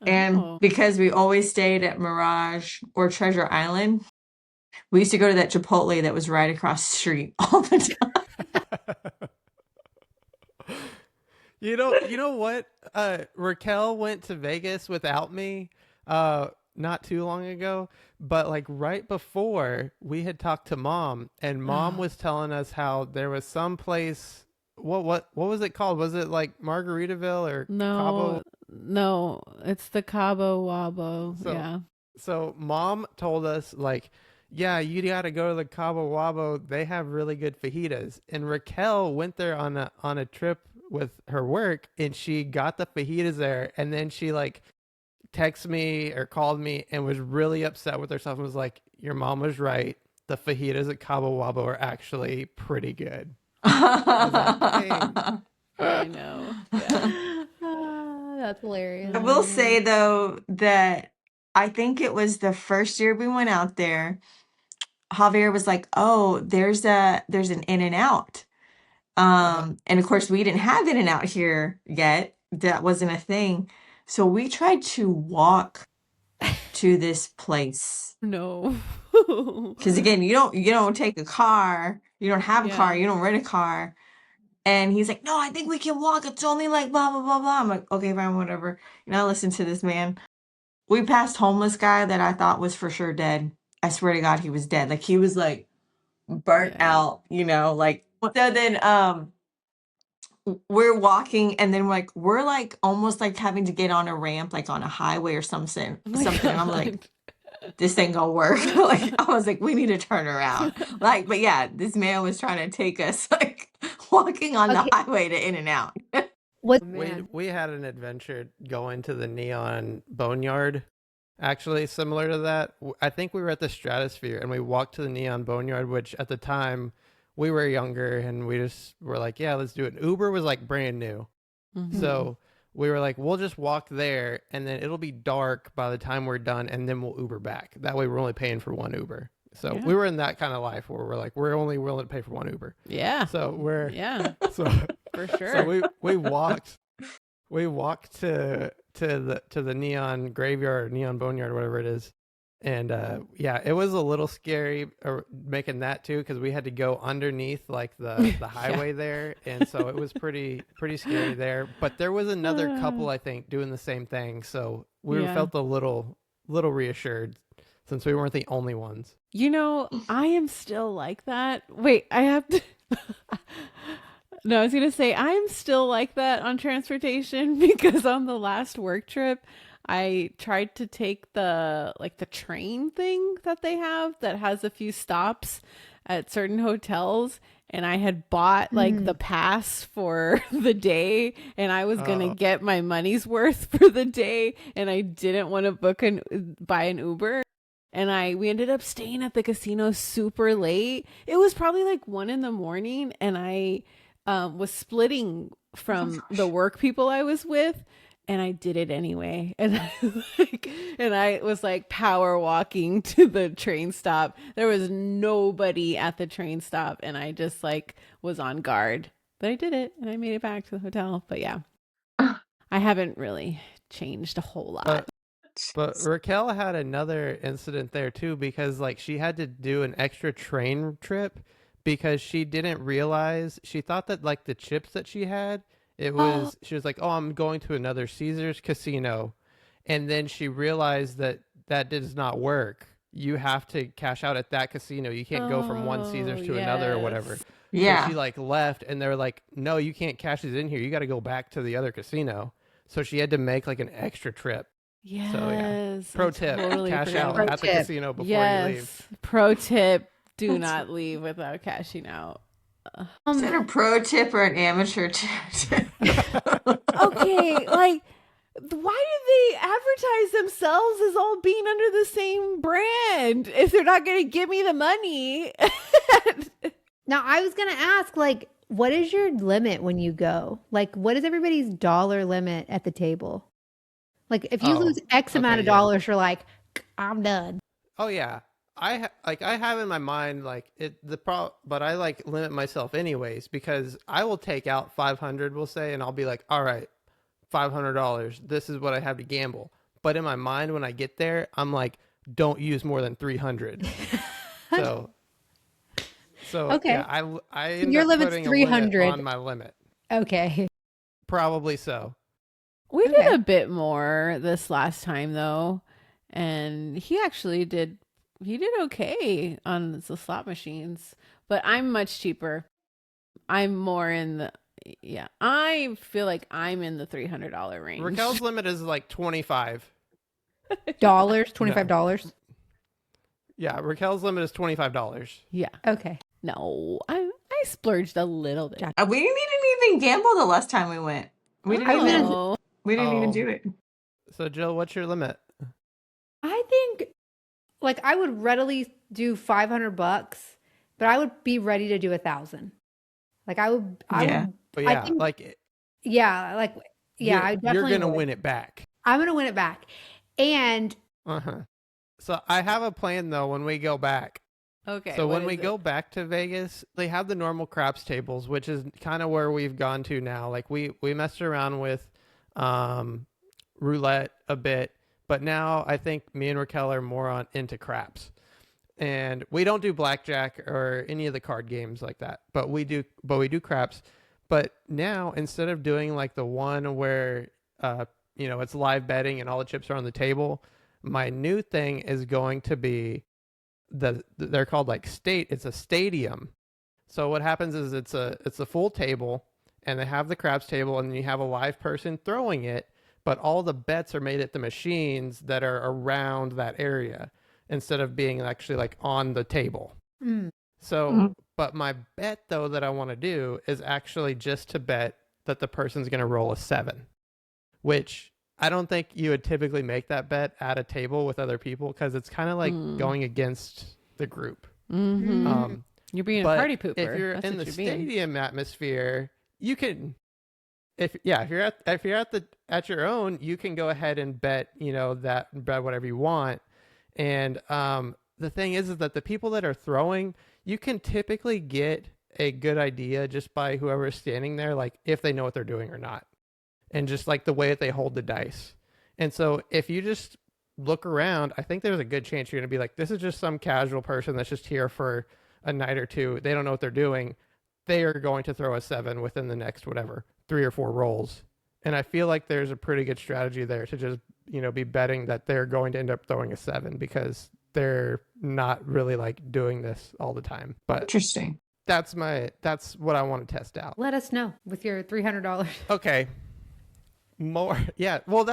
And Oh. because we always stayed at Mirage or Treasure Island, we used to go to that Chipotle that was right across the street all the time. You know what? Raquel went to Vegas without me not too long ago, but like right before we had talked to mom, and mom was telling us how there was some place. What was it called? Was it like Margaritaville or Cabo? No, it's the Cabo Wabo. So, Yeah. So mom told us like, yeah, you got to go to the Cabo Wabo. They have really good fajitas. And Raquel went there on a trip with her work, and she got the fajitas there, and then she like texted me or called me and was really upset with herself and was like, your mom was right. The fajitas at Cabo Wabo are actually pretty good. I was like, dang. I know. Yeah. That's hilarious. I will say though that I think it was the first year we went out there. Javier was like, "Oh, there's an In-N-Out." And of course we didn't have In-N-Out here yet. That wasn't a thing. So we tried to walk to this place. No. Because again, you don't take a car, you don't have a car, Yeah. you don't rent a car. And he's like, "No, I think we can walk. It's only like blah blah blah blah." I'm like, "Okay, fine, whatever." Listen to this man. We passed homeless guy that I thought was for sure dead. I swear to God, he was dead. Like he was like burnt Yeah. out, like so then we're walking and then we're like almost like having to get on a ramp, like on a highway or something. Oh my And I'm like, God. this ain't gonna work. Like I was like, we need to turn around. Like, but yeah, this man was trying to take us like walking on the Okay. highway to In-N-Out. What We had an adventure going to the Neon Boneyard. Actually, similar to that, I think we were at the Stratosphere and we walked to the Neon Boneyard, which at the time we were younger and we just were like, yeah, let's do it. Uber was like brand new. Mhm. So we were like, we'll just walk there and then it'll be dark by the time we're done and then we'll Uber back. That way we're only paying for one Uber. So Yeah. we were in that kind of life where we're like, we're only willing to pay for one Uber. Yeah. So we're, Yeah, so, for sure. so we walked to the Neon Graveyard, Neon Boneyard, whatever it is. And yeah, it was a little scary making that too, because we had to go underneath like the highway there, and so it was pretty scary there. But there was another couple, I think, doing the same thing, so we Yeah. felt a little reassured since we weren't the only ones. You know, I am still like that. Wait, I have to. No, I was going to say I'm still like that on transportation because on the last work trip, I tried to take the train thing that they have that has a few stops at certain hotels, and I had bought like the pass for the day, and I was going to get my money's worth for the day, and I didn't want to buy an Uber. And we ended up staying at the casino super late. It was probably like 1 a.m, and I was splitting from the work people I was with, and I did it anyway. And I was like power walking to the train stop. There was nobody at the train stop, and I just like was on guard. But I did it, and I made it back to the hotel. But yeah, I haven't really changed a whole lot. But Raquel had another incident there too, because like she had to do an extra train trip because she didn't realize, she thought that like the chips that she had, she was like, oh, I'm going to another Caesars casino. And then she realized that does not work. You have to cash out at that casino. You can't go from one Caesars to another or whatever. Yeah. So she like left and they're like, no, you can't cash these in here. You got to go back to the other casino. So she had to make like an extra trip. Yes. So yeah. Pro tip, totally cash forgot out about at the tip. casino before Yes. you leave. Pro tip, do not leave without cashing out. Is that a pro tip or an amateur tip? Okay, like why do they advertise themselves as all being under the same brand if they're not going to give me the money? Now, I was going to ask, like, what is your limit when you go? Like, what is everybody's dollar limit at the table? Like, if you lose X amount of dollars, you're like, I'm done. Oh yeah, I have in my mind like but I like limit myself anyways because I will take out 500, we'll say, and I'll be like, all right, $500. This is what I have to gamble. But in my mind, when I get there, I'm like, don't use more than 300. So Okay. yeah, I end your up limit's putting a 300. limit on my limit. Okay. Probably so. We Okay. did a bit more this last time though, and he did okay on the slot machines, but I'm much cheaper. I'm more in the I feel like I'm in the $300 range. Raquel's limit is like 25. Dollars, $25. Yeah, Raquel's limit is $25. Yeah. Okay. No, I splurged a little bit. We didn't even gamble the last time we went. We didn't even do it. So Jill, what's your limit? I think, like, I would readily do $500, but I would be ready to do 1,000. Like, I would. But I yeah, think- like yeah, I definitely. you're gonna would. win it back. I'm gonna win it back, and So I have a plan though when we go back. Okay. So when we go back to Vegas, they have the normal craps tables, which is kind of where we've gone to now. Like we messed around with roulette a bit, but now I think me and Raquel are more into craps. And we don't do blackjack or any of the card games like that, but we do craps. But now instead of doing like the one where it's live betting and all the chips are on the table, my new thing is going to be they're called like it's a stadium. So what happens is it's a full table and they have the craps table and you have a live person throwing it, but all the bets are made at the machines that are around that area instead of being actually like on the table. So But my bet, though, that I want to do is actually just to bet that the person's going to roll a 7, which I don't think you would typically make that bet at a table with other people because it's kind of like going against the group. You're being a But party pooper. if you're That's in what the you're being. stadium atmosphere, you can, if you're at your own, you can go ahead and bet, bet whatever you want. And the thing is that the people that are throwing, you can typically get a good idea just by whoever is standing there, like if they know what they're doing or not, and just like the way that they hold the dice. And so if you just look around, I think there's a good chance you're going to be like, this is just some casual person that's just here for a night or two. They don't know what they're doing. They are going to throw a 7 within the next, whatever, 3 or 4 rolls. And I feel like there's a pretty good strategy there to just, be betting that they're going to end up throwing a 7 because they're not really like doing this all the time. But Interesting. that's what I want to test out. Let us know with your $300. Okay. More. Yeah. Well,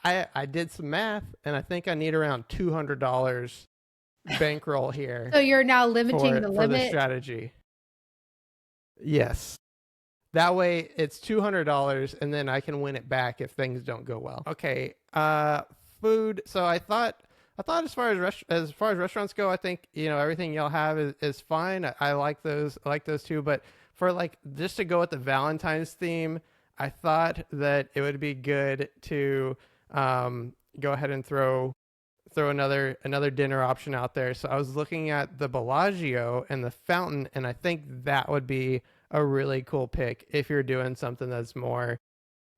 I did some math and I think I need around $200 bankroll here. So you're now limiting the for the limit. strategy. Yes. That way it's $200 and then I can win it back if things don't go well. Okay. Food. So I thought as far as restaurants go, I think, everything y'all have is fine. I like those. I like those too. But for like just to go with the Valentine's theme, I thought that it would be good to go ahead and throw another dinner option out there. So I was looking at the Bellagio and the Fountain, and I think that would be a really cool pick if you're doing something that's more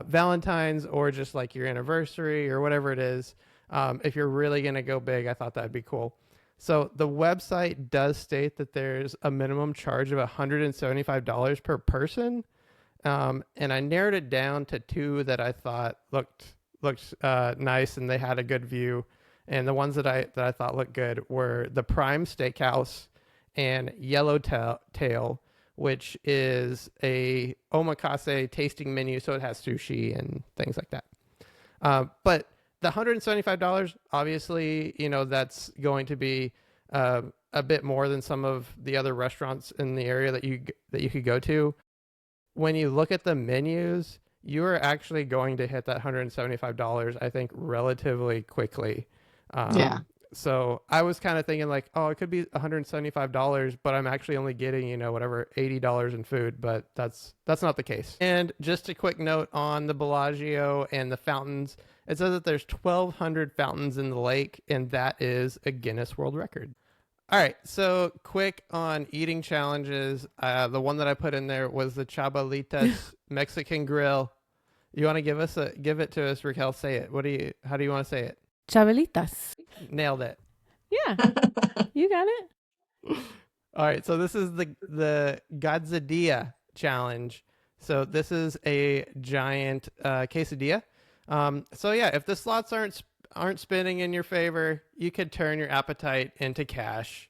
Valentine's or just like your anniversary or whatever it is. If you're really going to go big, I thought that'd be cool. So the website does state that there's a minimum charge of $175 per person. And I narrowed it down to 2 that I thought looked nice and they had a good view. And the ones that I thought looked good were the Prime Steakhouse and Yellowtail, which is a omakase tasting menu. So it has sushi and things like that. But the $175, obviously, that's going to be a bit more than some of the other restaurants in the area that you could go to. When you look at the menus, you are actually going to hit that $175, I think, relatively quickly. Yeah. So I was kind of thinking like, oh, it could be $175, but I'm actually only getting, whatever, $80 in food, but that's not the case. And just a quick note on the Bellagio and the fountains. It says that there's 1,200 fountains in the lake, and that is a Guinness World Record. All right, so quick on eating challenges. The one that I put in there was the Chabelitas Mexican Grill. You want to give it to us, Raquel? Say it. How do you want to say it? Chabelitas. Nailed it. Yeah, you got it. All right, so this is the Godzadilla challenge. So this is a giant quesadilla. So yeah, if the slots aren't spinning in your favor, you could turn your appetite into cash.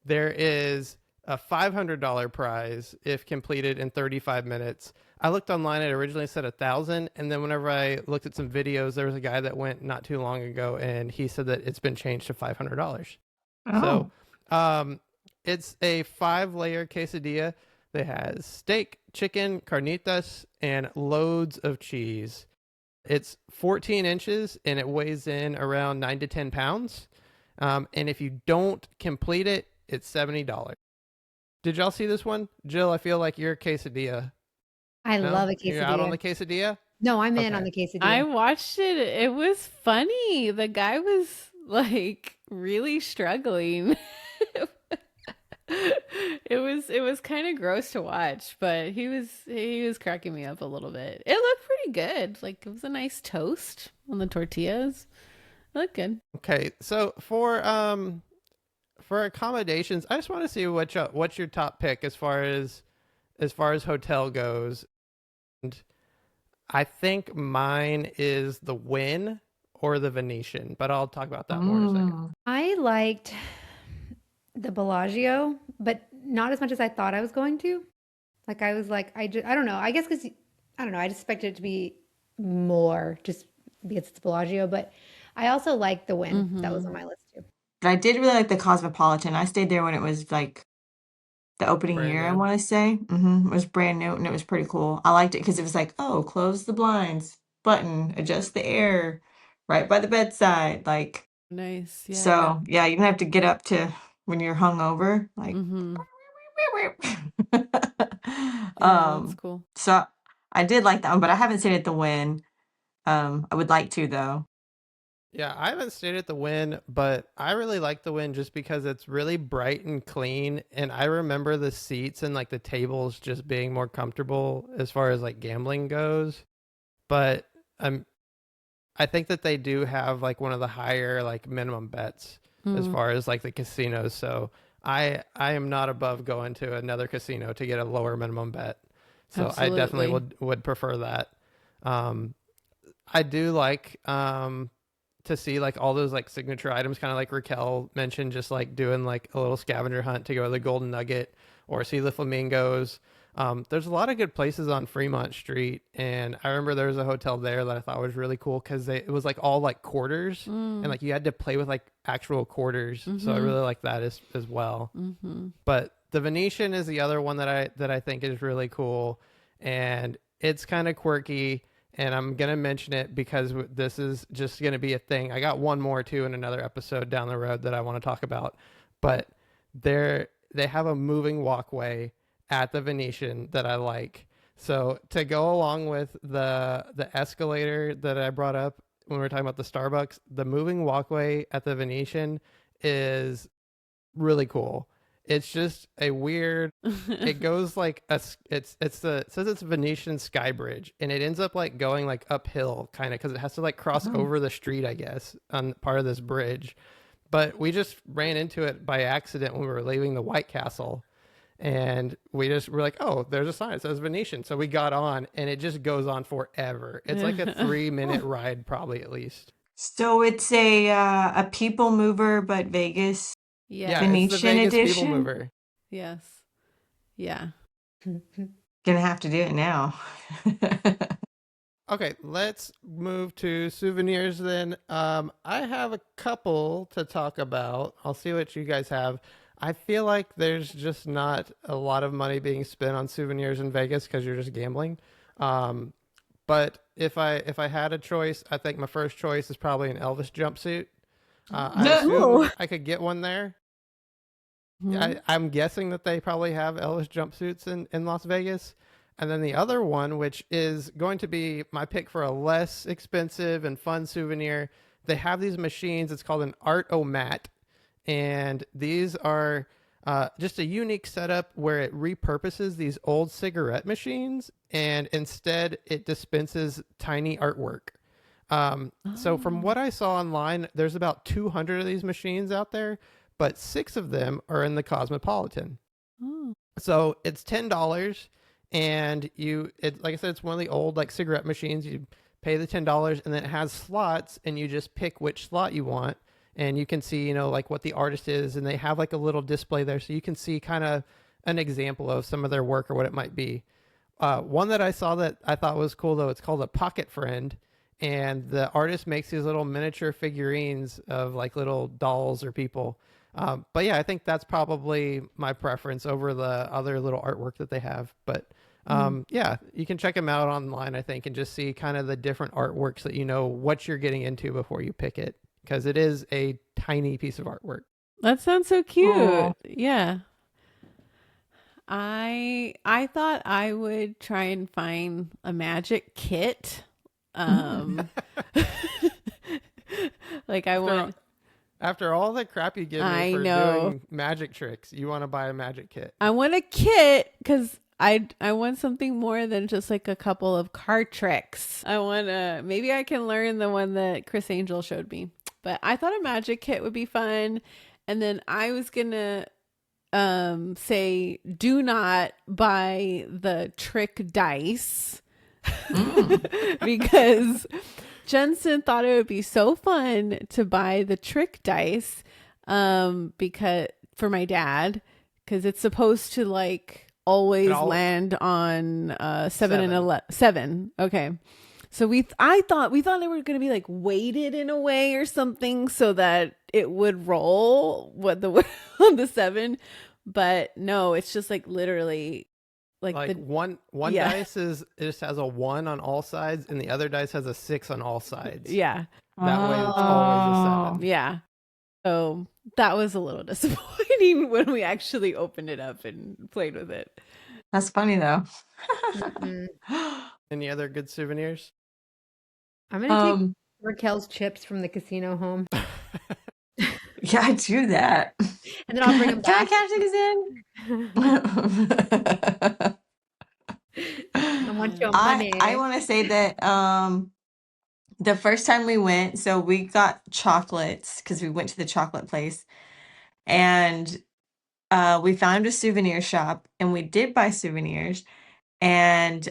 There is a $500 prize if completed in 35 minutes. I looked online, it originally said 1,000, and then whenever I looked at some videos, there was a guy that went not too long ago, and he said that it's been changed to $500. Oh. So it's a 5-layer quesadilla that has steak, chicken, carnitas, and loads of cheese. It's 14 inches and it weighs in around 9 to 10 pounds. And if you don't complete it, it's $70. Did y'all see this one? Jill, I feel like you're a quesadilla. I No? love a quesadilla. You're out on the quesadilla? No, I'm in Okay. on the quesadilla. I watched it. It was funny. The guy was like really struggling. It was kind of gross to watch, but he was cracking me up a little bit. It looked pretty good. Like it was a nice toast on the tortillas. It looked good. Okay, so for accommodations, I just want to see what's your top pick as far as hotel goes. And I think mine is the Wynn or the Venetian, but I'll talk about that more in a second. I liked the Bellagio, but not as much as I thought I was going to. Like I was like, I don't know. I guess because I don't know. I expected it to be more just because it's Bellagio, but I also liked the Wynn. That was on my list too. But I did really like the Cosmopolitan. I stayed there when it was like the opening Brand year, I new. want to say. It was brand new and it was pretty cool. I liked it because it was like, oh, close the blinds, button, adjust the air, right by the bedside. Like, Nice. Yeah. so yeah, you don't have to get up to when you're hungover. Like, Mm-hmm. Yeah, that's um, cool. so I did like that one, but I haven't stayed at the Win. I would like to though. Yeah, I haven't stayed at the Wynn, but I really like the Wynn just because it's really bright and clean. And I remember the seats and like the tables just being more comfortable as far as like gambling goes. But I'm I think that they do have like one of the higher like minimum bets as Mm, far as like the casinos. So I am not above going to another casino to get a lower minimum bet. So I definitely absolutely. would prefer that. Um, I do like to see like all those like signature items, kind of like Raquel mentioned, just like doing like a little scavenger hunt to go to the Golden Nugget or see the flamingos. There's a lot of good places on Fremont Street, and I remember there was a hotel there that I thought was really cool because it was like all like quarters, and Mm, like you had to play with like actual quarters. So I mm-hmm. really like that as well. Mm-hmm. But the Venetian is the other one that I think is really cool, and it's kind of quirky. And I'm gonna mention it because this is just gonna be a thing. I got one more too in another episode down the road that I want to talk about. But they have a moving walkway at the Venetian that I like. So to go along with the escalator that I brought up when we were talking about the Starbucks, the moving walkway at the Venetian is really cool. It's just a weird. It goes like it says it's Venetian Sky Bridge, and it ends up like going like uphill kind of because it has to like cross Oh. over the street, I guess, on part of this bridge. But we just ran into it by accident when we were leaving the White Castle, and we just were like, oh, there's a sign that says Venetian, so we got on, and it just goes on forever. It's like a 3 minute ride, probably at least. So it's a people mover, but Vegas Yeah, it's the Yes. Venetian Vegas People edition. Mover. Yes. Yeah. Gonna have to do it now. Okay, let's move to souvenirs then. I have a couple to talk about. I'll see what you guys have. I feel like there's just not a lot of money being spent on souvenirs in Vegas because you're just gambling. Um, but if I had a choice, I think my first choice is probably an Elvis jumpsuit. I assume Oh. I could get one there. Mhm. I'm guessing that they probably have Elvis jumpsuits in Las Vegas. And then the other one, which is going to be my pick for a less expensive and fun souvenir, they have these machines. It's called an Art-O-Mat. And these are just a unique setup where it repurposes these old cigarette machines and instead it dispenses tiny artwork. So from Oh. what I saw online, there's about 200 of these machines out there, but six of them are in the Cosmopolitan. Oh. So it's $10, and like I said, it's one of the old like cigarette machines. You pay the $10, and then it has slots, and you just pick which slot you want, and you can see like what the artist is, and they have like a little display there, so you can see kind of an example of some of their work or what it might be. One that I saw that I thought was cool though, it's called a Pocket Friend, and the artist makes these little miniature figurines of like little dolls or people. But yeah, I think that's probably my preference over the other little artwork that they have. But Mm. yeah, you can check them out online, I think, and just see kind of the different artworks that you know what you're getting into before you pick it, because it is a tiny piece of artwork. That sounds so Cool. cute. Yeah. I thought I would try and find a magic kit. Um like I After, want after all the crap you give me I for know. doing magic tricks, you want to buy a magic kit. I want a kit cuz I want something more than just like a couple of card tricks. I want to maybe I can learn the one that Chris Angel showed me. But I thought a magic kit would be fun. And then I was going to say do not buy the trick dice because Jensen thought it would be so fun to buy the trick dice because for my dad because it's supposed to like always land on 7 and 11 7. Okay. So I thought we thought they were going to be like weighted in a way or something so that it would roll what the on the 7, But no, it's just like literally Like the one yeah. dice is it just has a 1 on all sides, and the other dice has a 6 on all sides. Yeah. That way, it's always a Oh, 7. Yeah. So that was a little disappointing when we actually opened it up and played with it. that's funny though. Mm-mm. Any other good souvenirs? I'm gonna take Um, Raquel's chips from the casino home, yeah, I do that. and then I'll bring them Can I back. cash these in? I want your I money. want to say that the first time we went, so we got chocolates because we went to the chocolate place, and we found a souvenir shop, and we did buy souvenirs, and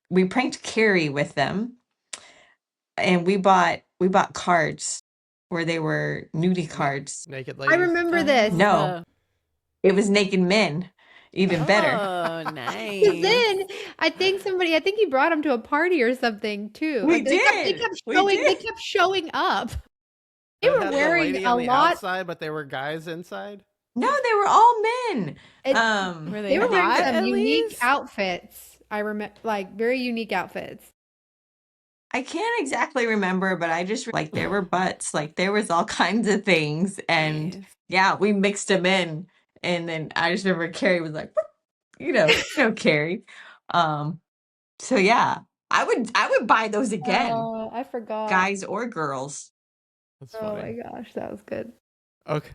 we pranked Carrie with them, and we bought cards where they were nudie cards. Naked I ladies. remember this. No, it was naked men, even better. Oh, Because nice. then I think he brought them to a party or something too. We Like they did. kept We showing, they did. kept showing up. They That were had the wearing lady a on the lot. outside, but they were guys inside. No, they were all men. It, Were they they were wearing hot some at unique least? outfits. I remember, like very unique outfits. I can't exactly remember, but I just like there were butts, like there was all kinds of things, and Nice. yeah, we mixed them in, and then I just remember Carrie was like, "Whoop," Carrie. Um, so yeah, I would buy those again, Oh, I forgot. guys or girls. That's Oh my funny. gosh, that was good. Okay.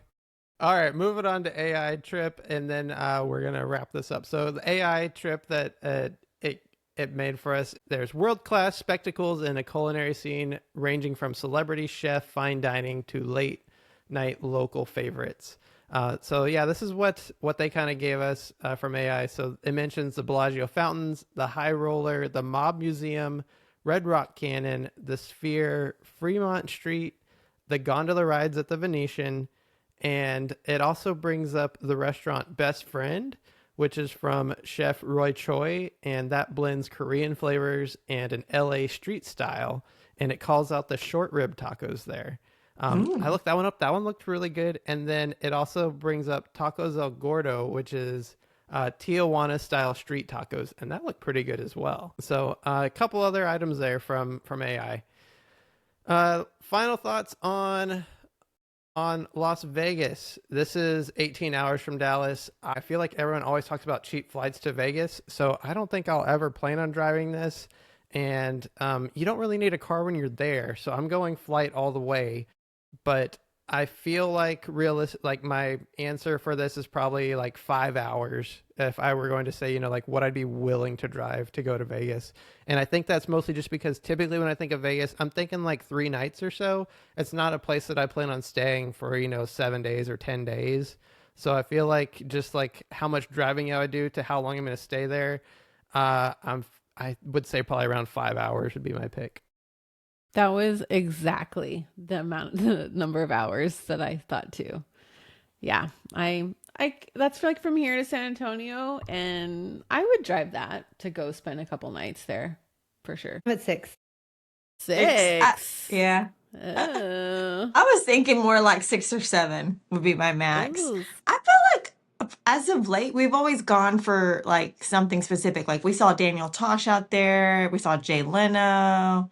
All right, moving on to AI trip, and then we're gonna wrap this up. So the AI trip that it made for us. There's world class spectacles in a culinary scene, ranging from celebrity chef fine dining to late night local favorites. So yeah, this is what they kind of gave us from AI. So it mentions the Bellagio fountains, the High Roller, the Mob Museum, Red Rock Cannon, the Sphere, Fremont Street, the gondola rides at the Venetian, and it also brings up the restaurant Best Friend, which is from Chef Roy Choi, and that blends Korean flavors and an LA street style, and it calls out the short rib tacos there. I Mm. looked that one up. That one looked really good. And then it also brings up Tacos El Gordo, which is Tijuana style street tacos, and that looked pretty good as well. So a couple other items there from AI. Final thoughts on Las Vegas. This is 18 hours from Dallas. I feel like everyone always talks about cheap flights to Vegas, so I don't think I'll ever plan on driving this. And you don't really need a car when you're there, so I'm going flight all the way. But I feel like like my answer for this is probably like 5 hours if I were going to say, like what I'd be willing to drive to go to Vegas. And I think that's mostly just because typically when I think of Vegas, I'm thinking like 3 nights or so. It's not a place that I plan on staying for, 7 days or 10 days. So I feel like just like how much driving I would do to how long I'm going to stay there. I would say probably around 5 hours would be my pick. That was exactly the number of hours that I thought too. Yeah, that's like from here to San Antonio, and I would drive that to go spend a couple nights there for sure. I'm at 6. 6. Yeah. Oh. I was thinking more like 6 or 7 would be my max. Ooh. I feel like as of late, we've always gone for like something specific. Like we saw Daniel Tosh out there, we saw Jay Leno,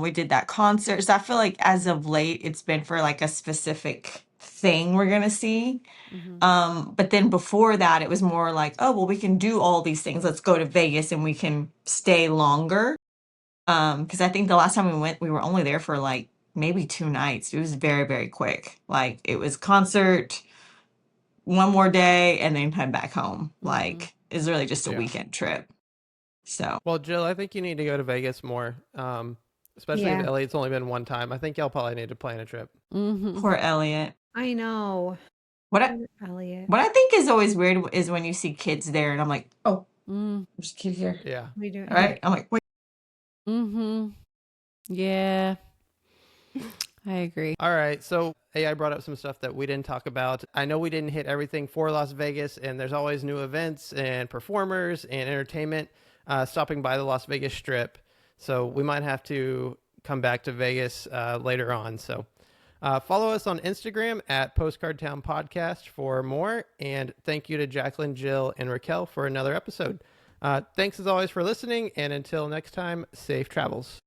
we did that concert. So I feel like as of late, it's been for like a specific thing we're gonna see. Mhm. But then before that, it was more like, oh, well, we can do all these things. Let's go to Vegas and we can stay longer. Because I think the last time we went, we were only there for like maybe 2 nights. It was very, very quick. Like it was concert, one more day, and then head back home. Mhm. Like it's really just a Yeah. weekend trip. So Well, Jill, I think you need to go to Vegas more, especially if Yeah, Elliot's only been one time. I think y'all probably need to plan a trip. Mhm. poor Elliot. I know. What I Poor Elliot. what I think is always weird is when you see kids there, and I'm like, oh, Mm. there's a kid here. Yeah. What are you doing? All right. I'm like, wait. Mhm. Yeah, I agree. All right. So AI brought up some stuff that we didn't talk about. I know we didn't hit everything for Las Vegas, and there's always new events and performers and entertainment stopping by the Las Vegas Strip. So we might have to come back to Vegas later on. So Follow us on Instagram at Postcard Town Podcast for more. And thank you to Jacqueline, Jill, and Raquel for another episode. Thanks as always for listening. And until next time, safe travels.